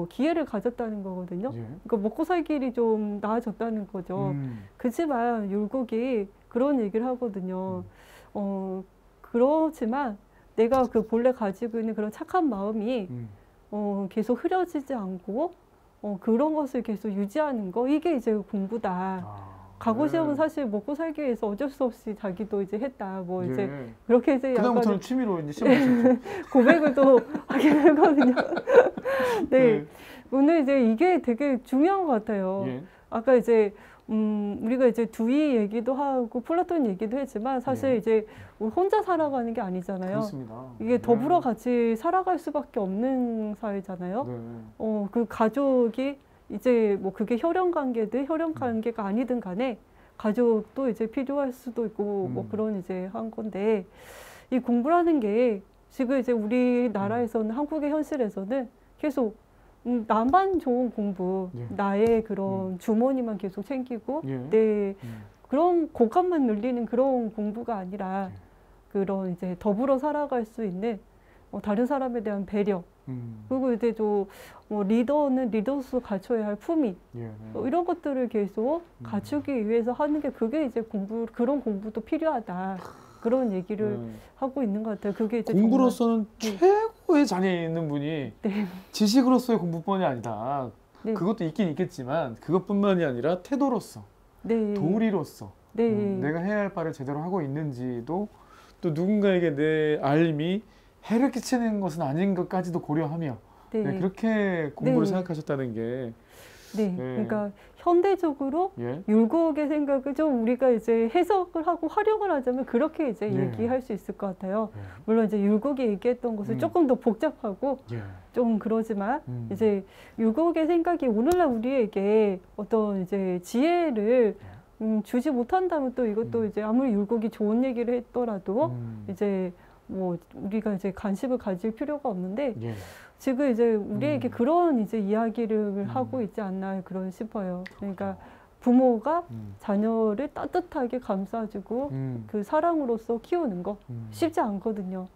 기회를 가졌다는 거거든요. 그러니까 먹고 살 길이 좀 나아졌다는 거죠. 그렇지만 율곡이 그런 얘기를 하거든요. 그렇지만 내가 그 본래 가지고 있는 그런 착한 마음이 계속 흐려지지 않고 그런 것을 계속 유지하는 거, 이게 이제 공부다. 과거 시험은 사실 먹고 살기 위해서 어쩔 수 없이 자기도 이제 했다. 뭐 이제 그렇게 이제 그다음부터는 취미로 이제 시험 고백을 또 하긴 하거든요. 네. 오늘 이제 이게 되게 중요한 것 같아요. 아까 이제 우리가 이제 두이 얘기도 하고 플라톤 얘기도 했지만 사실 이제 혼자 살아가는 게 아니잖아요. 그렇습니다. 이게 더불어 같이 살아갈 수밖에 없는 사회잖아요. 그 가족이 이제 뭐 그게 혈연 관계든 혈연 관계가 아니든 간에 가족도 이제 필요할 수도 있고 뭐 그런 이제 한 건데, 이 공부라는 게 지금 이제 우리나라에서는 한국의 현실에서는 계속 나만 좋은 공부, 나의 그런 주머니만 계속 챙기고 내 그런 고감만 늘리는 그런 공부가 아니라 그런 이제 더불어 살아갈 수 있는 다른 사람에 대한 배려, 그리고 이제 또 리더는 리더로서 갖춰야 할 품위, 이런 것들을 계속 갖추기 위해서 하는 게, 그게 이제 그런 공부도 필요하다. 그런 얘기를 하고 있는 것 같아요. 그게 이제 공부로서는 최고의 자리에 있는 분이 지식으로서의 공부뿐이 아니다. 그것도 있긴 있겠지만 그것뿐만이 아니라 태도로서, 도리로서 내가 해야 할 바를 제대로 하고 있는지도, 또 누군가에게 내 알림이 해를 끼치는 것은 아닌 것까지도 고려하며 그렇게 공부를 생각하셨다는 게 그러니까 현대적으로 율곡의 생각을 좀 우리가 이제 해석을 하고 활용을 하자면 그렇게 이제 얘기할 수 있을 것 같아요. 물론 이제 율곡이 얘기했던 것은 조금 더 복잡하고 좀 그러지만 이제 율곡의 생각이 오늘날 우리에게 어떤 이제 지혜를 주지 못한다면 또 이것도 이제 아무리 율곡이 좋은 얘기를 했더라도 이제 뭐 우리가 이제 관심을 가질 필요가 없는데 지금 이제 우리에게 그런 이제 이야기를 하고 있지 않나 그런 싶어요. 그러니까 부모가 자녀를 따뜻하게 감싸주고 그 사랑으로서 키우는 거 쉽지 않거든요.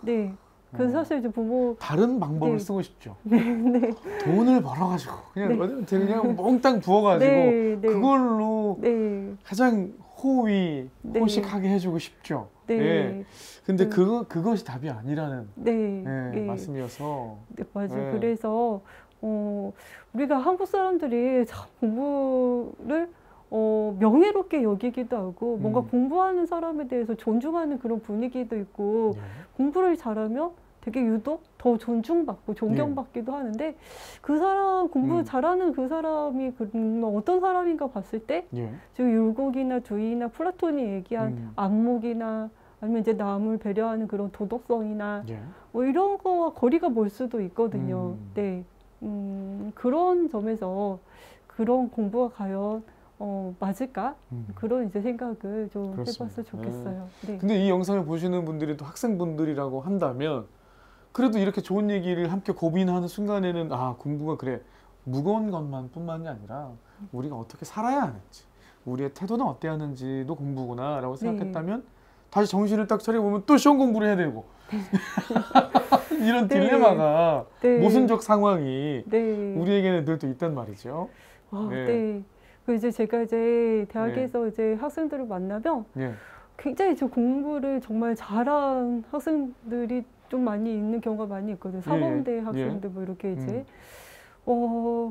네. 그래서 사실 이제 부모 다른 방법을 네. 쓰고 싶죠. 네, 네. 돈을 벌어가지고 그냥 네. 그냥 몽땅 부어가지고 네, 네. 그걸로 네. 가장 호의, 네. 호식하게 해주고 싶죠. 네. 예. 근데 그것이 답이 아니라는 네. 예, 네. 말씀이어서. 네, 맞아요. 예. 그래서 우리가 한국 사람들이 참 공부를 명예롭게 여기기도 하고 뭔가 공부하는 사람에 대해서 존중하는 그런 분위기도 있고 예. 공부를 잘하면 되게 유독 더 존중받고 존경받기도 하는데 그 사람 공부 잘하는 그 사람이 어떤 사람인가 봤을 때 예. 지금 율곡이나 두이나 플라톤이 얘기한 안목이나 아니면 이제 남을 배려하는 그런 도덕성이나 예. 뭐 이런 거와 거리가 멀 수도 있거든요. 네. 그런 점에서 그런 공부가 과연 맞을까? 그런 이제 생각을 좀 그렇습니다. 해봤으면 좋겠어요. 네. 근데 이 영상을 보시는 분들이 또 학생분들이라고 한다면 그래도 이렇게 좋은 얘기를 함께 고민하는 순간에는 아, 공부가 그래 무거운 것만 뿐만이 아니라 우리가 어떻게 살아야 하는지 우리의 태도는 어때야 하는지도 공부구나 라고 생각했다면 다시 정신을 딱 차려보면 또 시험 공부를 해야 되고 이런 딜레마가 모순적 상황이 우리에게는 늘 또 있단 말이죠. 네. 그 이제 제가 이제 대학에서 이제 학생들을 만나면 굉장히 저 공부를 정말 잘한 학생들이 좀 많이 있는 경우가 많이 있거든요. 사범대 학생들 뭐 이렇게 이제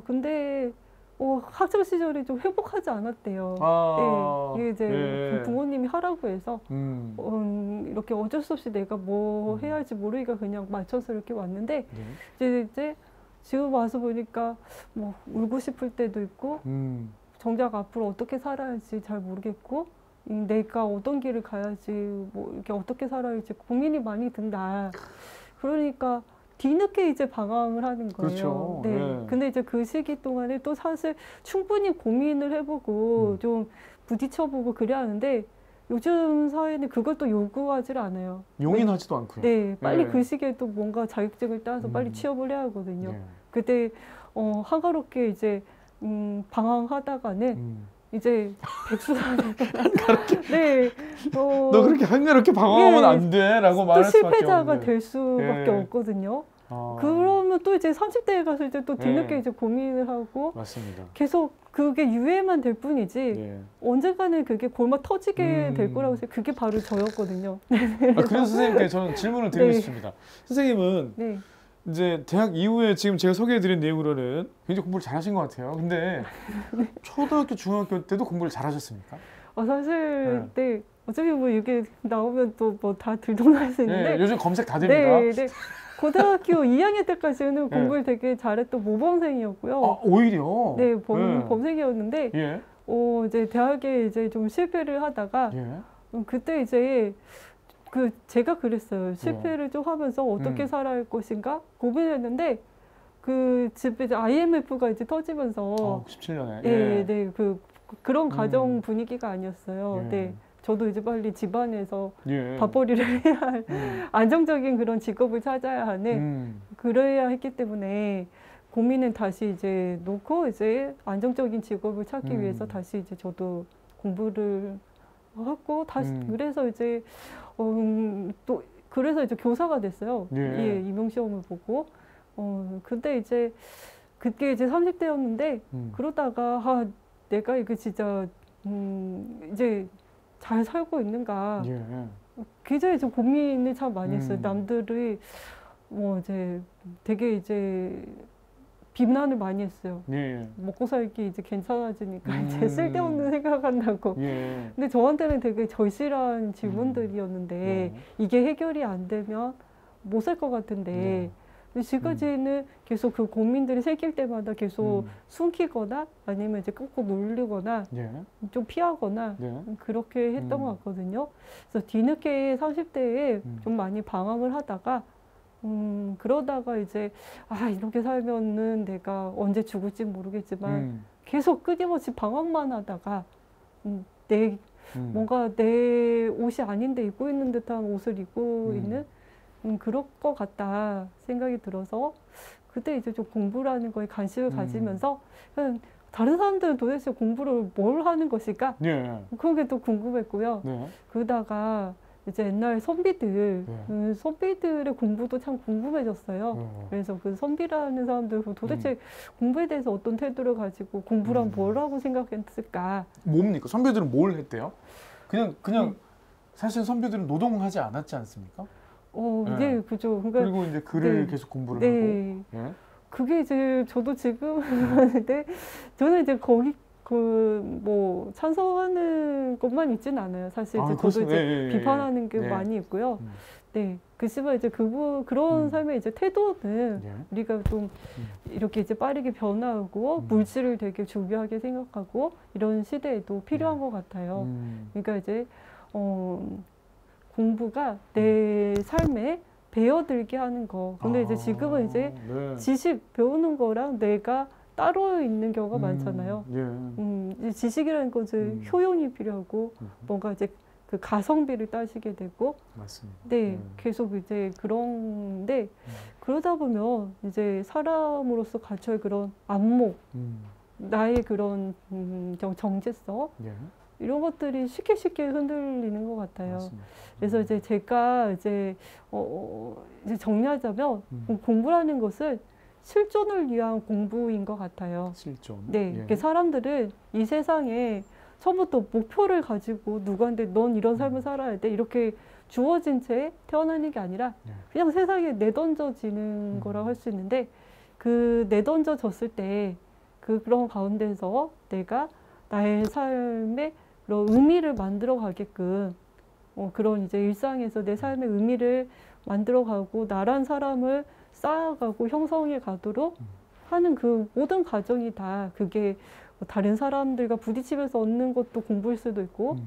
근데 학창 시절에 좀 회복하지 않았대요. 이게 이제 부모님이 하라고 해서 이렇게 어쩔 수 없이 내가 뭐 해야 할지 모르니까 그냥 맞춰서 이렇게 왔는데 이제 지금 와서 보니까 뭐 울고 싶을 때도 있고 정작 앞으로 어떻게 살아야 할지 잘 모르겠고 내가 어떤 길을 가야지 뭐 이렇게 어떻게 살아야 할지 고민이 많이 든다. 그러니까 뒤늦게 이제 방황을 하는 거예요. 그렇죠. 네. 근데 이제 그 시기 동안에 또 사실 충분히 고민을 해보고 좀 부딪혀보고 그래야 하는데 요즘 사회는 그걸 또 요구하지 않아요. 용인하지도 않고요. 네, 빨리 그 시기에 또 뭔가 자격증을 따서 빨리 취업을 해야 하거든요. 그때 한가롭게 이제 방황하다가는 이제 백수가 네, 너 그렇게 한가롭게 방황하면 안 돼라고 말할 수밖에 없는. 또 실패자가 될 수밖에 없거든요. 그러면 또 이제 30대에 가서 이제 또 뒤늦게 이제 고민을 하고 맞습니다. 계속 그게 유예만 될 뿐이지 언젠가는 그게 골마 터지게 될 거라고 해서 그게 바로 저였거든요. 그래서 선생님께 저는 질문을 드리고 싶습니다. 선생님은 이제 대학 이후에 지금 제가 소개해드린 내용으로는 굉장히 공부를 잘하신 것 같아요. 근데 초등학교, 중학교 때도 공부를 잘하셨습니까? 사실 어차피 뭐 이게 나오면 또 뭐 다 들통날 수 있는데 요즘 검색 다 됩니다. 고등학교 2학년 때까지는 공부를 되게 잘했던 모범생이었고요. 오히려? 네, 범생이었는데 이제 대학에 이제 좀 실패를 하다가 그때 이제 제가 그랬어요. 실패를 좀 하면서 어떻게 살아야 할 것인가 고민했는데 그 집에 이제 IMF가 이제 터지면서 97년에 그런 가정 분위기가 아니었어요. 저도 이제 빨리 집안에서 밥벌이를 해야 할 안정적인 그런 직업을 찾아야 하는 그래야 했기 때문에 고민은 다시 이제 놓고 이제 안정적인 직업을 찾기 위해서 다시 이제 저도 공부를 하고 다시 그래서 이제 또 그래서 이제 교사가 됐어요. 임용 시험을 보고 근데 이제 그게 이제 30대였는데 그러다가 내가 이거 진짜 이제 잘 살고 있는가 굉장히 좀 고민을 참 많이 했어요. 남들이 뭐 이제 되게 이제 비난을 많이 했어요. 먹고 살기 이제 괜찮아지니까 이제 쓸데없는 생각한다고. 근데 저한테는 되게 절실한 질문들이었는데 이게 해결이 안 되면 못 살 것 같은데 근데 지금까지는 계속 그 고민들이 생길 때마다 계속 숨기거나 아니면 이제 꾹꾹 누르거나 좀 피하거나 그렇게 했던 것 같거든요. 그래서 뒤늦게 30대에 좀 많이 방황을 하다가 그러다가 이제 이렇게 살면은 내가 언제 죽을지 모르겠지만 계속 끊임없이 방황만 하다가 뭔가 내 옷이 아닌데 입고 있는 듯한 옷을 입고 있는 그럴 것 같다 생각이 들어서 그때 이제 좀 공부라는 거에 관심을 가지면서 다른 사람들은 도대체 공부를 뭘 하는 것일까? 그런 게 또 궁금했고요. 그러다가 이제 옛날 선비들, 네. 선비들의 공부도 참 궁금해졌어요. 그래서 그 선비라는 사람들 도대체 공부에 대해서 어떤 태도를 가지고 공부란 뭐라고 생각했을까? 뭡니까? 선비들은 뭘 했대요? 그냥 사실 선비들은 노동하지 않았지 않습니까? 네, 그죠. 그러니까, 그리고 이제 글을 네. 계속 공부를 네. 하고. 예? 그게 이제 저도 지금 하는데 저는 이제 거기 뭐 찬성하는 것만 있진 않아요. 사실 이제 저도 이제 비판하는 게 많이 있고요. 네, 그렇지만 이제 그런 삶의 이제 태도는 우리가 좀 이렇게 이제 빠르게 변화하고 물질을 되게 중요하게 생각하고 이런 시대에도 필요한 것 같아요. 그러니까 이제 공부가 내 삶에 배어들게 하는 거. 근데 이제 지금은 이제 지식 배우는 거랑 내가 따로 있는 경우가 많잖아요. 이제 지식이라는 것은 효용이 필요하고 뭔가 이제 그 가성비를 따지게 되고. 맞습니다. 네, 계속 이제 그런데 그러다 보면 이제 사람으로서 갖춰야 그런 안목, 나의 그런 정체성. 이런 것들이 쉽게 흔들리는 것 같아요. 맞습니다. 그래서 이제 제가 이제 정리하자면 공부라는 것은 실존을 위한 공부인 것 같아요. 실존. 네, 사람들은 이 세상에 처음부터 목표를 가지고 누구한테 넌 이런 삶을 살아야 돼 이렇게 주어진 채 태어나는 게 아니라 그냥 세상에 내던져지는 거라고 할 수 있는데 그 내던져졌을 때 그런 가운데서 내가 나의 삶에 그런 의미를 만들어 가게끔 그런 이제 일상에서 내 삶의 의미를 만들어 가고 나란 사람을 쌓아가고 형성해 가도록 하는 그 모든 과정이 다 그게 다른 사람들과 부딪히면서 얻는 것도 공부일 수도 있고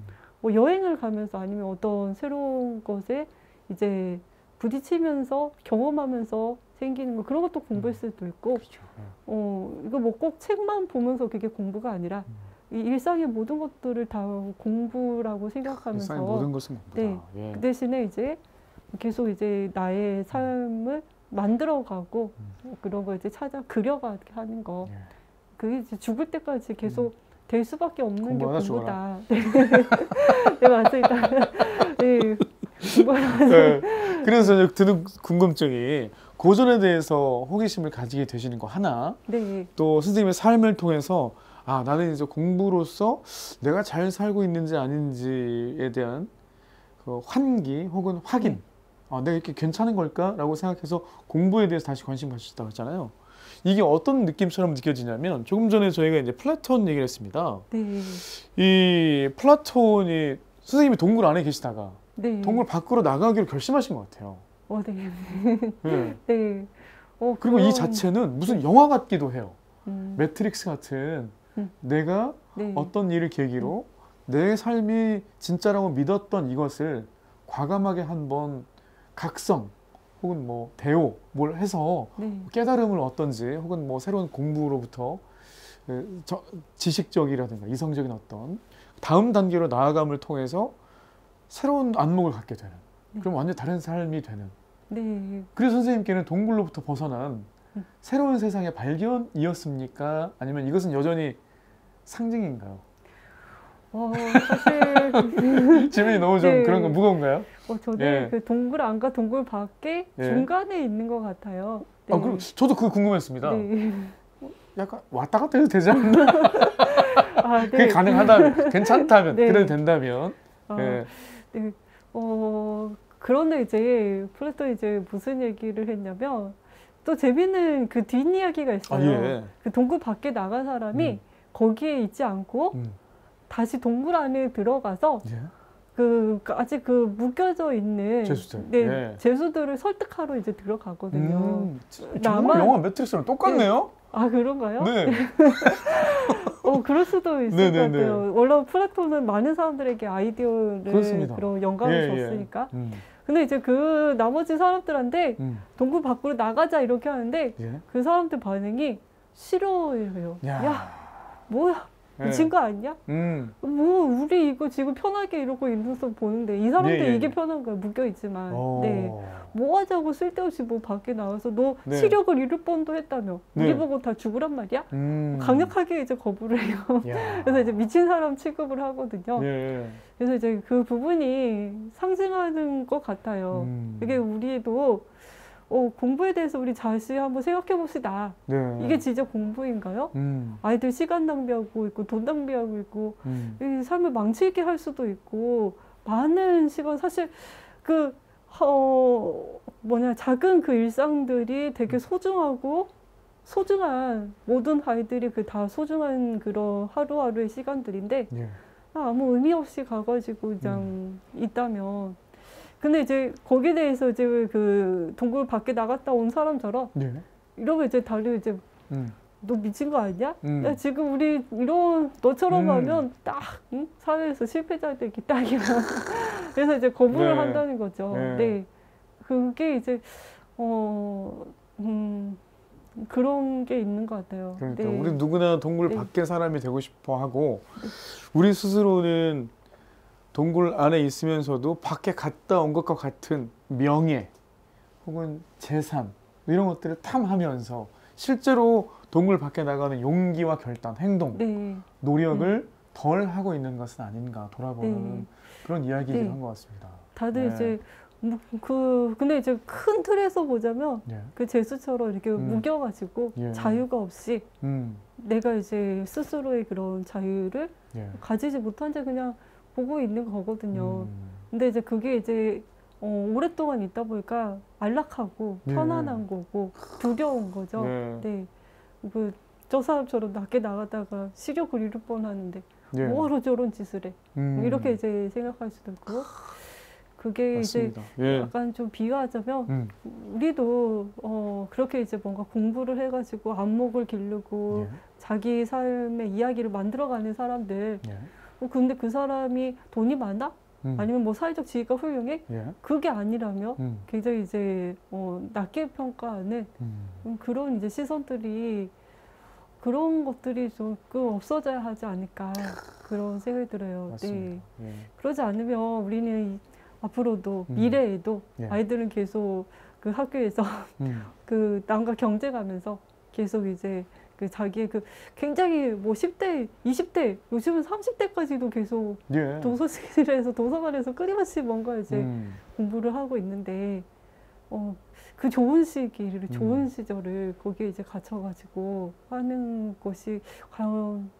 뭐 여행을 가면서 아니면 어떤 새로운 것에 이제 부딪히면서 경험하면서 생기는 거 그런 것도 공부일 수도 있고 그렇죠. 이거 뭐 꼭 책만 보면서 그게 공부가 아니라 이 일상의 모든 것들을 다 공부라고 생각하면서 일상의 모든 것은 공부다. 네, 그 대신에 이제 계속 이제 나의 삶을 만들어가고 그런 거 이제 그려가게 하는 거 그게 이제 죽을 때까지 계속 될 수밖에 없는 게 공부다. 네, 맞습니다. 네, 네. 그래서 드는 궁금증이 고전에 대해서 호기심을 가지게 되시는 거 하나, 또 선생님의 삶을 통해서 나는 이제 공부로서 내가 잘 살고 있는지 아닌지에 대한 그 환기 혹은 확인, 내가 이렇게 괜찮은 걸까라고 생각해서 공부에 대해서 다시 관심 가지셨다고 했잖아요. 이게 어떤 느낌처럼 느껴지냐면 조금 전에 저희가 이제 플라톤 얘기를 했습니다. 이 플라톤이 선생님이 동굴 안에 계시다가 동굴 밖으로 나가기로 결심하신 것 같아요. 그리고 이 자체는 무슨 영화 같기도 해요. 매트릭스 같은 내가 어떤 일을 계기로 내 삶이 진짜라고 믿었던 이것을 과감하게 한번 각성 혹은 뭐 대오 뭘 해서 깨달음을 얻던지 혹은 뭐 새로운 공부로부터 지식적이라든가 이성적인 어떤 다음 단계로 나아감을 통해서 새로운 안목을 갖게 되는 그럼 완전 다른 삶이 되는 그래서 선생님께는 동굴로부터 벗어난 새로운 세상의 발견이었습니까? 아니면 이것은 여전히 상징인가요? 사실 질문이 너무 좀 그런 거 무거운가요? 저는 그 동굴 안과 동굴 밖에 중간에 있는 것 같아요. 그럼 저도 그거 궁금했습니다. 약간 왔다 갔다 해도 되지 않나? 그게 가능하다면, 괜찮다면, 그래도 된다면. 그런데 이제 플라톤이 이제 무슨 얘기를 했냐면 또 재밌는 그 뒷이야기가 있어요. 그 동굴 밖에 나간 사람이 거기에 있지 않고 다시 동굴 안에 들어가서 아직 그 묶여져 있는 제수들, 제수들을 설득하러 이제 들어가거든요. 정말 영화 매트릭스랑 똑같네요. 그런가요? 그럴 수도 있을 것 같아요. 원래 플라톤은 많은 사람들에게 아이디어를 그런 영감을 줬으니까. 근데 이제 그 나머지 사람들한테 동굴 밖으로 나가자 이렇게 하는데 그 사람들 반응이 싫어해요. 야, 뭐야? 미친 거 아니야? 뭐 우리 이거 지금 편하게 이러고 있는 서 보는데 이 사람들 이게 편한 거야. 묶여 있지만. 네. 뭐 하자고 쓸데없이 뭐 밖에 나와서 너 시력을 잃을 뻔도 했다며. 우리 보고 다 죽으란 말이야? 강력하게 이제 거부를 해요. 그래서 이제 미친 사람 취급을 하거든요. 그래서 이제 그 부분이 상징하는 것 같아요. 이게 우리도 공부에 대해서 우리 자신 한번 생각해 봅시다. 이게 진짜 공부인가요? 아이들 시간 낭비하고 있고 돈 낭비하고 있고 이 삶을 망치게 할 수도 있고 많은 시간 사실 그 작은 그 일상들이 되게 소중하고 소중한 모든 아이들이 그 다 소중한 그런 하루하루의 시간들인데 아무 의미 없이 가가지고 그냥 있다면 근데 이제 거기에 대해서 이제 그 동굴 밖에 나갔다 온 사람처럼 이러면 이제 다들 이제 너 미친 거 아니야? 야 지금 우리 이런 너처럼 하면 딱 사회에서 실패자들이 딱이야. 그래서 이제 거부를 한다는 거죠. 네, 그게 이제 그런 게 있는 것 같아요. 그러니까 우리 누구나 동굴 밖의 사람이 되고 싶어 하고 우리 스스로는 동굴 안에 있으면서도 밖에 갔다 온 것과 같은 명예 혹은 재산 이런 것들을 탐하면서 실제로 동굴 밖에 나가는 용기와 결단, 행동, 노력을 덜 하고 있는 것은 아닌가 돌아보는 그런 이야기를 한 것 같습니다. 다들 이제 근데 이제 큰 틀에서 보자면 그 제수처럼 이렇게 묶여가지고 자유가 없이 내가 이제 스스로의 그런 자유를 가지지 못한 채 그냥 보고 있는 거거든요. 근데 이제 그게 이제 오랫동안 있다 보니까 안락하고 편안한 거고 두려운 거죠. 저 사람처럼 밖에 나가다가 시력을 잃을 뻔하는데 뭐하러 저런 짓을 해? 이렇게 이제 생각할 수도 있고 그게 맞습니다. 이제 약간 좀 비유하자면 우리도 그렇게 이제 뭔가 공부를 해가지고 안목을 기르고 자기 삶의 이야기를 만들어가는 사람들 근데 그 사람이 돈이 많아? 아니면 뭐 사회적 지위가 훌륭해? 그게 아니라면 굉장히 이제 낮게 평가하는 그런 이제 시선들이 그런 것들이 조금 없어져야 하지 않을까 그런 생각이 들어요. 그러지 않으면 우리는 앞으로도 미래에도 아이들은 계속 그 학교에서 그 남과 경쟁하면서 계속 이제 그 자기의 그 굉장히 뭐 10대, 20대, 요즘은 30대까지도 계속 도서실에서 도서관에서 끊임없이 뭔가 이제 공부를 하고 있는데 그 좋은 시기를 좋은 시절을 거기에 이제 갇혀가지고 하는 것이 과연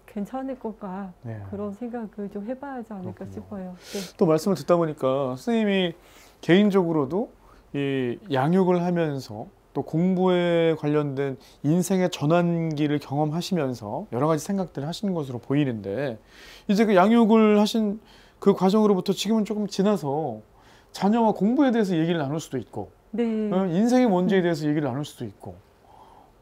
괜찮을 건가 그런 생각을 좀 해봐야 하지 않을까 싶어요. 또 말씀을 듣다 보니까 선생님이 개인적으로도 이 양육을 하면서 또 공부에 관련된 인생의 전환기를 경험하시면서 여러 가지 생각들을 하신 것으로 보이는데 이제 그 양육을 하신 그 과정으로부터 지금은 조금 지나서 자녀와 공부에 대해서 얘기를 나눌 수도 있고 인생이 뭔지에 대해서 얘기를 나눌 수도 있고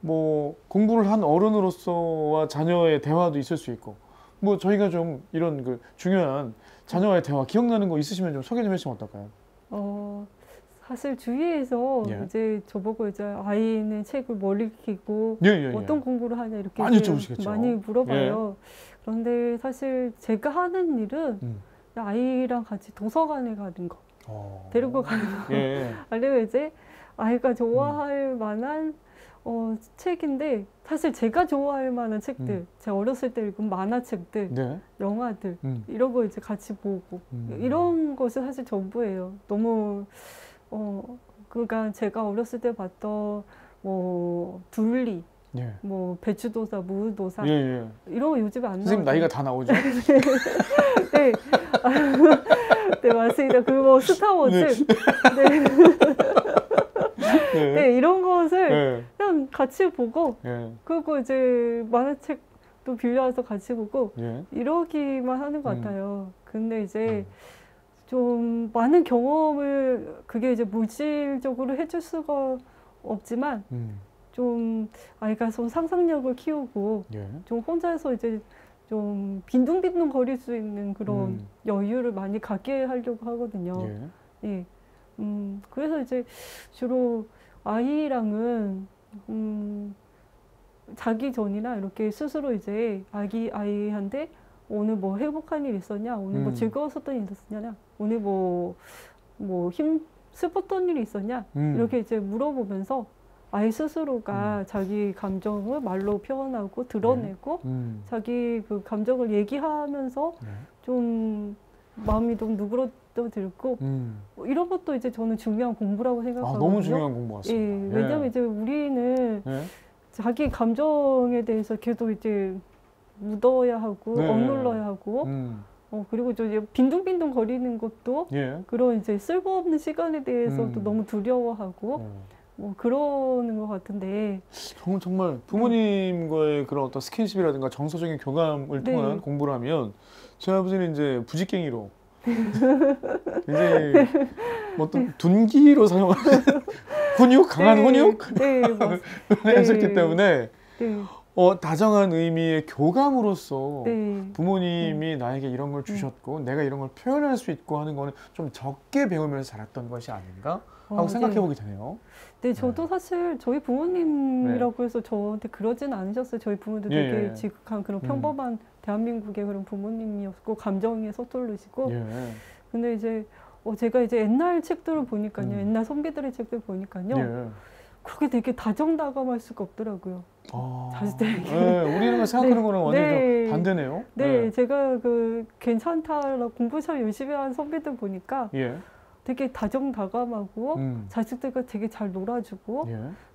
뭐 공부를 한 어른으로서와 자녀의 대화도 있을 수 있고 뭐 저희가 좀 이런 그 중요한 자녀와의 대화 기억나는 거 있으시면 좀 소개 좀 해주시면 어떨까요? 사실 주위에서 이제 저보고 이제 아이는 책을 뭘 읽히고 어떤 공부를 하냐 이렇게 많이 물어봐요. 그런데 사실 제가 하는 일은 아이랑 같이 도서관에 가는 거, 데리고 가는 거, 아니면 이제 아이가 좋아할 만한 책인데 사실 제가 좋아할 만한 책들, 제가 어렸을 때 읽은 만화책들, 영화들 이런 거 이제 같이 보고 이런 것이 사실 전부예요. 너무 그러니까 제가 어렸을 때 봤던 뭐 둘리, 뭐 배추도사, 무도사 이런 거 요즘에 안 나오죠. 선생님 나이가 다 나오죠? 네, 네 맞습니다. 그리고 뭐 스타워즈, 이런 것을 그냥 같이 보고 그리고 이제 만화책도 빌려와서 같이 보고 이러기만 하는 것 같아요. 근데 이제 좀 많은 경험을 그게 이제 물질적으로 해줄 수가 없지만 좀 아이가 좀 상상력을 키우고 좀 혼자서 이제 좀 빈둥빈둥 거릴 수 있는 그런 여유를 많이 갖게 하려고 하거든요. 그래서 이제 주로 아이랑은 자기 전이나 이렇게 스스로 이제 아이한테 오늘 뭐 행복한 일 있었냐, 오늘 뭐 즐거웠었던 일 있었냐, 오늘 뭐 슬펐던 일이 있었냐, 이렇게 이제 물어보면서 아이 스스로가 자기 감정을 말로 표현하고 드러내고 자기 그 감정을 얘기하면서 좀 마음이 좀 누그러들고 이런 것도 이제 저는 중요한 공부라고 생각하거든요. 너무 중요한 공부 같습니다. 예, 왜냐하면 이제 우리는 자기 감정에 대해서 계속 이제 묻어야 하고 억눌러야 하고 그리고 저 이제 빈둥빈둥 거리는 것도 그런 이제 쓸모없는 시간에 대해서도 너무 두려워하고 뭐 그러는 것 같은데 정말 부모님과의 그런 어떤 스킨십이라든가 정서적인 교감을 통한 공부를 하면 제 아버지는 이제 부직갱이로 굉장히 어떤 둔기로 사용하는 훈육, 강한 훈육 했었기 때문에 다정한 의미의 교감으로서 부모님이 나에게 이런 걸 주셨고 내가 이런 걸 표현할 수 있고 하는 거는 좀 적게 배우면서 자랐던 것이 아닌가 하고 생각해 보게 되네요. 네, 저도 사실 저희 부모님이라고 해서 저한테 그러진 않으셨어요. 저희 부모도 되게 지극한 그런 평범한 대한민국의 그런 부모님이었고 감정에 서투르시고 근데 이제 제가 이제 옛날 책들을 보니까요. 옛날 선비들의 책들 보니까요. 그렇게 되게 다정다감할 수가 없더라고요. 자식들에게. 우리가 생각하는 거랑 완전히 좀 반대네요. 제가 그 괜찮다라고 공부 참 열심히 하는 선비들 보니까 되게 다정다감하고 자식들과 되게 잘 놀아주고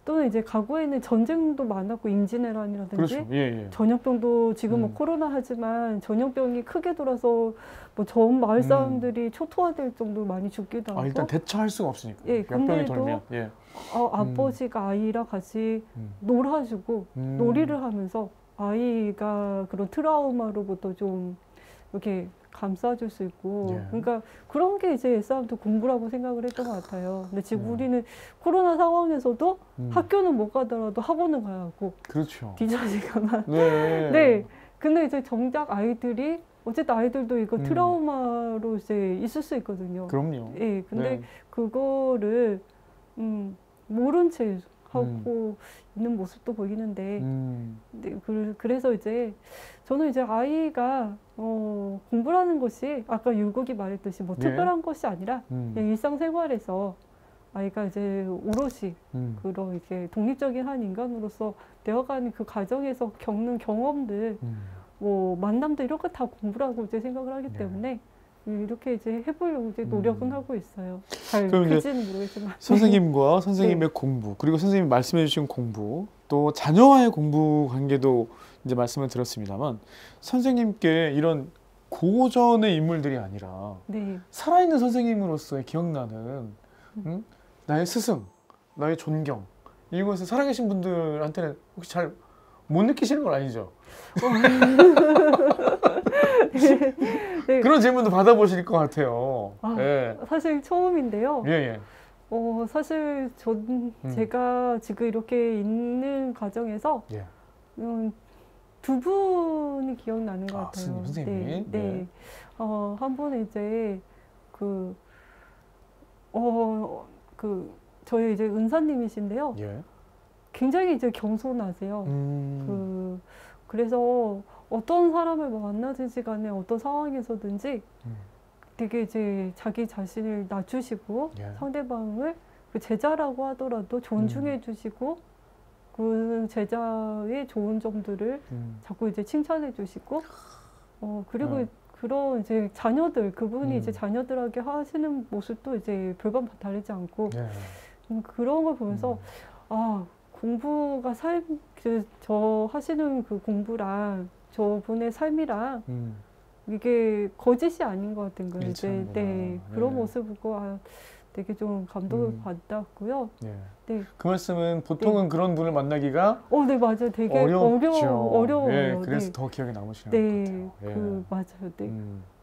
또는 이제 과거에는 전쟁도 많았고 임진왜란이라든지 전염병도 지금은 코로나 하지만 전염병이 크게 돌아서 뭐 전 마을 사람들이 초토화될 정도로 많이 죽기도 하고 일단 대처할 수가 없으니까 역병이 돌면 아버지가 아이랑 같이 놀아주고 놀이를 하면서 아이가 그런 트라우마로부터 좀 이렇게 감싸줄 수 있고 그러니까 그런 게 이제 옛사람도 공부라고 생각을 했던 것 같아요. 근데 지금 우리는 코로나 상황에서도 학교는 못 가더라도 학원은 가야 하고 뒤처지거나 근데 이제 정작 아이들이 어쨌든 아이들도 이거 트라우마로 이제 있을 수 있거든요. 그럼요. 근데 그거를 모른 채 하고 있는 모습도 보이는데 그래서 이제 저는 이제 아이가 공부라는 것이 아까 율곡이 말했듯이 뭐 특별한 것이 아니라 그냥 일상생활에서 아이가 이제 오롯이 그런 이제 독립적인 한 인간으로서 되어가는 그 과정에서 겪는 경험들 뭐 만남도 이런 거 다 공부라고 이제 생각을 하기 때문에 이렇게 이제 해보려고 이제 노력은 하고 있어요. 잘 될지는 모르겠지만. 선생님과 선생님의 공부, 그리고 선생님이 말씀해 주신 공부, 또 자녀와의 공부 관계도 이제 말씀을 들었습니다만, 선생님께 이런 고전의 인물들이 아니라 살아있는 선생님으로서의 기억나는 나의 스승, 나의 존경, 이것을 살아계신 분들한테는 혹시 잘 못 느끼시는 건 아니죠? 그런 질문도 받아보실 것 같아요. 사실 처음인데요. 사실 제가 지금 이렇게 있는 과정에서 두 분이 기억나는 것 같아요. 선생님이? 한 분은 이제 저희 이제 은사님이신데요. 굉장히 이제 겸손하세요. 그래서 어떤 사람을 만나든지 간에 어떤 상황에서든지 되게 이제 자기 자신을 낮추시고 상대방을 그 제자라고 하더라도 존중해 주시고 그 제자의 좋은 점들을 자꾸 이제 칭찬해 주시고 그리고 그런 이제 자녀들 그분이 이제 자녀들에게 하시는 모습도 이제 별반 다르지 않고 그런 걸 보면서 공부가 저 하시는 그 공부랑 저분의 삶이랑 이게 거짓이 아닌 것 같은 거예요. 그런 모습을 보고 되게 좀 감동을 받았고요. 그 말씀은 보통은 그런 분을 만나기가 맞아요. 되게 어려워요. 그래서 더 기억에 남으시는 것 같아요. 맞아요.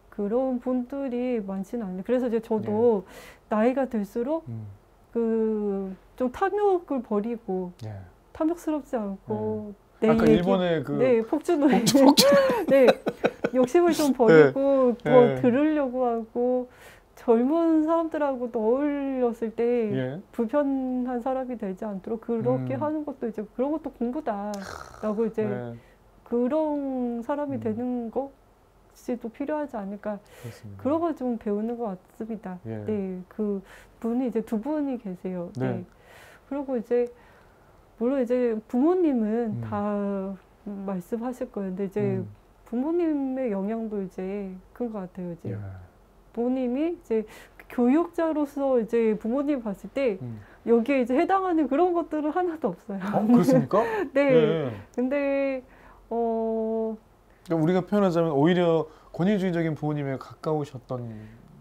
그런 분들이 많지는 않아요. 그래서 이제 저도 나이가 들수록 좀 탐욕을 버리고 탐욕스럽지 않고 아까 일본의 폭주노예 욕심을 좀 버리고 더 들으려고 하고 젊은 사람들하고도 어울렸을 때 예. 불편한 사람이 되지 않도록 그렇게 하는 것도 이제 그런 것도 공부다라고 이제 네. 그런 사람이 되는 것이 또 필요하지 않을까. 그렇습니다. 그런 걸 좀 배우는 것 같습니다. 예. 네, 그 분이 이제 두 분이 계세요. 네. 네. 그리고 이제 물론 이제 부모님은 다 말씀하실 거예요. 근데 이제 부모님의 영향도 이제 큰 것 같아요. 이제 예. 부모님이 이제 교육자로서 이제 부모님 봤을 때 여기에 이제 해당하는 그런 것들은 하나도 없어요. 그렇습니까? 네. 네. 근데 그러니까 우리가 표현하자면 오히려 권위주의적인 부모님에 가까우셨던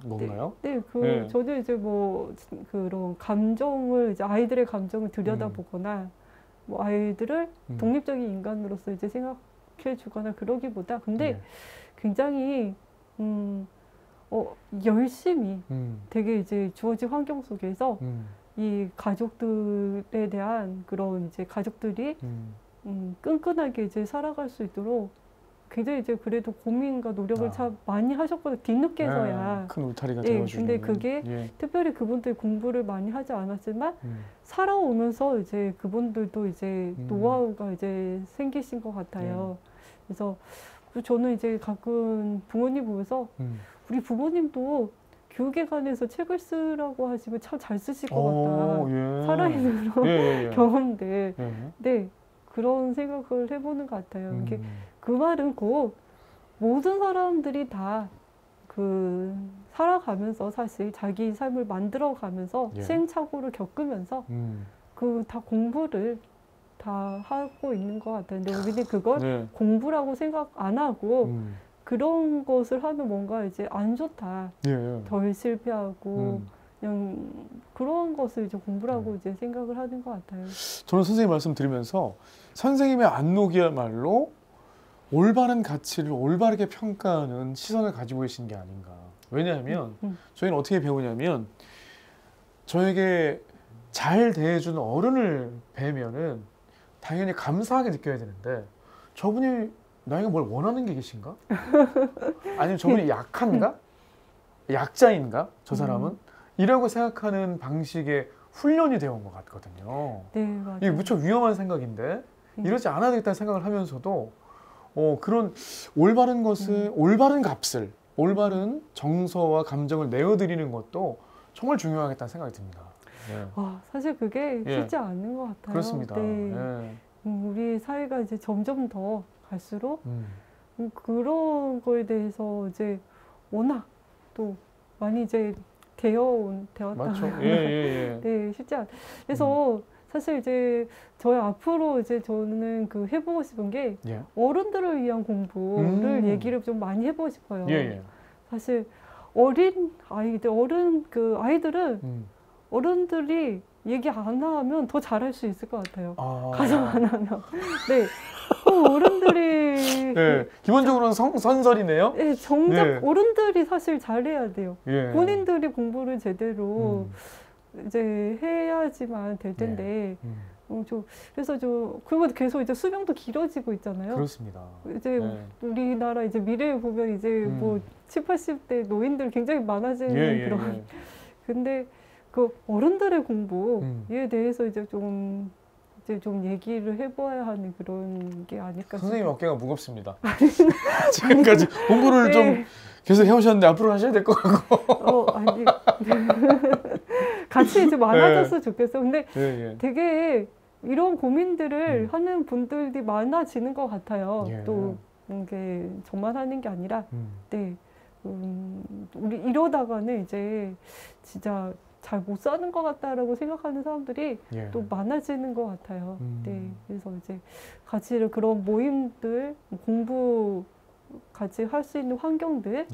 건가요? 네, 네. 저도 이제 뭐 그런 감정을 이제 아이들의 감정을 들여다보거나 뭐 아이들을 독립적인 인간으로서 이제 생각해주거나 그러기보다 근데 굉장히 열심히 되게 이제 주어진 환경 속에서 이 가족들에 대한 그런 이제 가족들이 끈끈하게 이제 살아갈 수 있도록 굉장히 이제 그래도 고민과 노력을 참 많이 하셨거든요. 뒤늦게서야. 큰 울타리가 되어주는. 근데 그게 특별히 그분들이 공부를 많이 하지 않았지만 살아오면서 이제 그분들도 이제 노하우가 이제 생기신 것 같아요. 그래서 저는 이제 가끔 부모님 보면서 우리 부모님도 교육에 관해서 책을 쓰라고 하시면 참 잘 쓰실 것 같다. 살아있는 그런 경험들. 네, 그런 생각을 해보는 것 같아요. 이게 그 말은 곧 모든 사람들이 다 그 살아가면서 사실 자기 삶을 만들어가면서 시행착오를 겪으면서 그 다 공부를 다 하고 있는 것 같아요. 근데 우리는 그걸 공부라고 생각 안 하고 그런 것을 하면 뭔가 이제 안 좋다. 덜 실패하고 그냥 그런 것을 이제 공부라고 이제 생각을 하는 것 같아요. 저는 선생님 말씀 들으면서 선생님의 안목이야말로 올바른 가치를 올바르게 평가하는 시선을 가지고 계신 게 아닌가. 왜냐하면 저희는 어떻게 배우냐면 저에게 잘 대해주는 어른을 뵈면은 당연히 감사하게 느껴야 되는데 저분이 나에게 뭘 원하는 게 계신가? 아니면 저분이 약한가? 약자인가? 저 사람은? 이라고 생각하는 방식의 훈련이 되어 온 것 같거든요. 네, 맞아요. 이게 무척 위험한 생각인데 이러지 않아야 되겠다는 생각을 하면서도 그런 올바른 것을 올바른 값을 올바른 정서와 감정을 내어드리는 것도 정말 중요하겠다는 생각이 듭니다. 사실 그게 쉽지 않은 것 같아요. 그렇습니다. 네. 우리 사회가 이제 점점 더 갈수록 그런 거에 대해서 이제 워낙 또 많이 이제 되었다. 맞죠. 네, 쉽지 않. 그래서 사실 이제 저희 앞으로 이제 저는 그 해보고 싶은 게 어른들을 위한 공부를 얘기를 좀 많이 해보고 싶어요. 사실 어린 아이들, 아이들은 어른들이 얘기 안 하면 더 잘할 수 있을 것 같아요. 가정 안 하면. 네. 어른들이. 네. 기본적으로는 선설이네요. 네, 정작 어른들이 사실 잘해야 돼요. 본인들이 공부를 제대로 이제 해야지만 될 텐데. 그래서 그리고 계속 이제 수명도 길어지고 있잖아요. 그렇습니다. 이제 우리나라 이제 미래에 보면 이제 뭐 70, 80대 노인들 굉장히 많아지는 그런. 근데 그 어른들의 공부에 대해서 이제 좀 얘기를 해봐야 하는 그런 게 아닐까. 선생님 어깨가 무겁습니다. 지금까지 공부를 좀 계속 해오셨는데 앞으로 하셔야 될 것 같고. 아니. 같이 이제 많아졌으면 좋겠어. 근데 되게 이런 고민들을 하는 분들이 많아지는 것 같아요. 또 이게 저만 하는 게 아니라, 우리 이러다가는 이제 진짜 잘 못 사는 것 같다라고 생각하는 사람들이 또 많아지는 것 같아요. 네, 그래서 이제 같이 그런 모임들, 공부 같이 할 수 있는 환경들,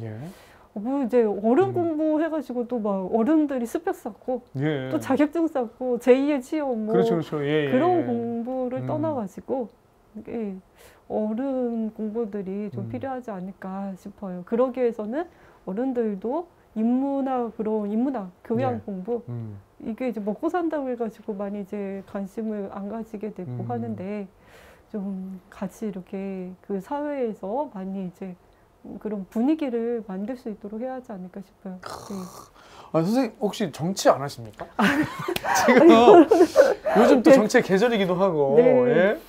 뭐 이제 어른 공부해가지고 또 막 어른들이 스펙 쌓고 또 자격증 쌓고 제2의 취업 뭐 그렇죠. 그런 공부를 떠나가지고 어른 공부들이 좀 필요하지 않을까 싶어요. 그러기 위해서는 어른들도 인문학 교양 공부 이게 이제 먹고 산다고 해가지고 많이 이제 관심을 안 가지게 되고 하는데 좀 같이 이렇게 그 사회에서 많이 이제 그런 분위기를 만들 수 있도록 해야 하지 않을까 싶어요. 네. 아, 선생님 혹시 정치 안 하십니까? 지금 요즘 또 정치의 계절이기도 하고 네. 예?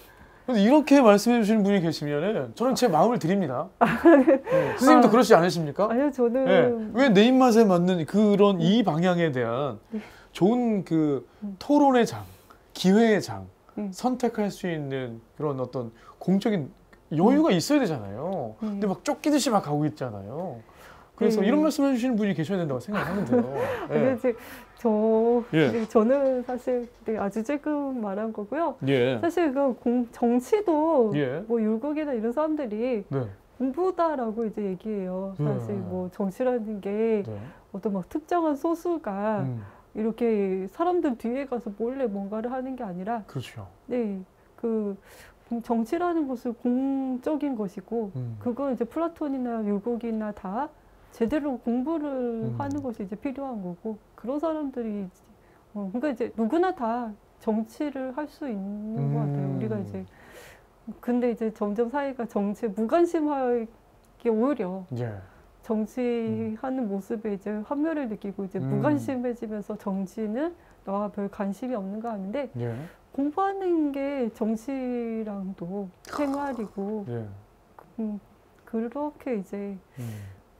그래서 이렇게 말씀해 주시는 분이 계시면은 저는 제 마음을 드립니다. 네. 선생님도 그러시지 않으십니까? 아니요, 저는 네. 왜 내 입맛에 맞는 그런 이 방향에 대한 좋은 그 토론의 장, 기회의 장 선택할 수 있는 그런 어떤 공적인 여유가 있어야 되잖아요. 근데 막 쫓기듯이 막 가고 있잖아요. 그래서 이런 말씀해 주시는 분이 계셔야 된다고 생각하는데요. 네. 저는 사실 아주 지금 말한 거고요. 예. 사실 정치도 예. 뭐 율곡이나 이런 사람들이 네. 공부다라고 이제 얘기해요. 사실 뭐 정치라는 게 어떤 막 특정한 소수가 이렇게 사람들 뒤에 가서 몰래 뭔가를 하는 게 아니라, 그렇죠. 네, 정치라는 것은 공적인 것이고, 그건 이제 플라톤이나 율곡이나 다 제대로 공부를 하는 것이 이제 필요한 거고, 그런 사람들이 그러니까 이제 누구나 다 정치를 할 수 있는 것 같아요. 우리가 이제 근데 이제 점점 사회가 정치에 무관심하게 오히려 정치하는 모습에 이제 환멸을 느끼고 이제 무관심해지면서 정치는 나와 별 관심이 없는가 하는데 공부하는 게 정치랑도 생활이고 그렇게 이제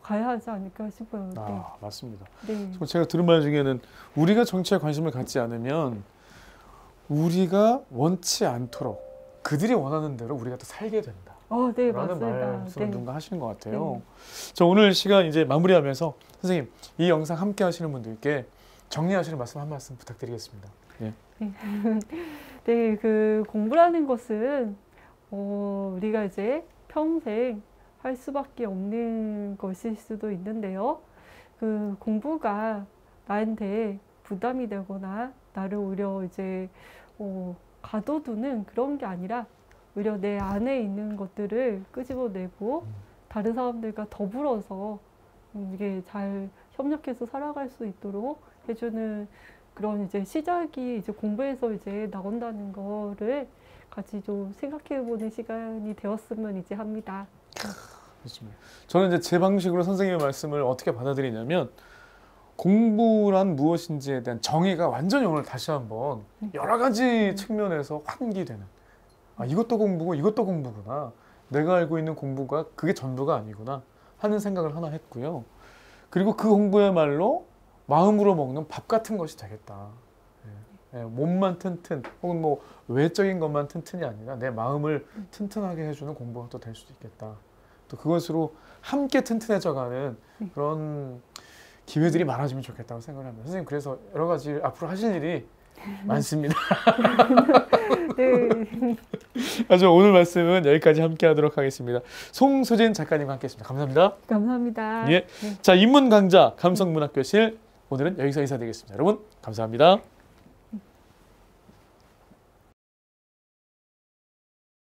가야 하지 않을까 싶어요. 아, 맞습니다. 네. 제가 들은 말 중에는 우리가 정치에 관심을 갖지 않으면 우리가 원치 않도록 그들이 원하는 대로 우리가 또 살게 된다. 네, 라는 맞습니다. 말씀을 누군가 하시는 것 같아요. 저 오늘 시간 이제 마무리하면서 선생님 이 영상 함께 하시는 분들께 정리하시는 말씀 한 말씀 부탁드리겠습니다. 예. 네, 공부라는 것은 우리가 이제 평생 할 수밖에 없는 것일 수도 있는데요. 공부가 나한테 부담이 되거나 나를 오히려 이제 가둬두는 그런 게 아니라 오히려 내 안에 있는 것들을 끄집어내고 다른 사람들과 더불어서 이게 잘 협력해서 살아갈 수 있도록 해주는 그런 이제 시작이 이제 공부에서 이제 나온다는 거를 같이 좀 생각해보는 시간이 되었으면 이제 합니다. 그렇습니다. 저는 이제 제 방식으로 선생님의 말씀을 어떻게 받아들이냐면 공부란 무엇인지에 대한 정의가 완전히 오늘 다시 한번 여러 가지 측면에서 환기되는 이것도 공부고 이것도 공부구나. 내가 알고 있는 공부가 그게 전부가 아니구나 하는 생각을 하나 했고요. 그리고 그 공부야말로 마음으로 먹는 밥 같은 것이 되겠다. 몸만 튼튼 혹은 뭐 외적인 것만 튼튼이 아니라 내 마음을 튼튼하게 해주는 공부가 또 될 수도 있겠다. 또 그것으로 함께 튼튼해져가는 그런 기회들이 많아지면 좋겠다고 생각을 합니다. 선생님 그래서 여러 가지 앞으로 하실 일이 많습니다. 네. 아주 오늘 말씀은 여기까지 함께 하도록 하겠습니다. 송수진 작가님과 함께 했습니다. 감사합니다. 감사합니다. 예. 자, 인문 강좌 감성문학교실 오늘은 여기서 인사드리겠습니다. 여러분 감사합니다.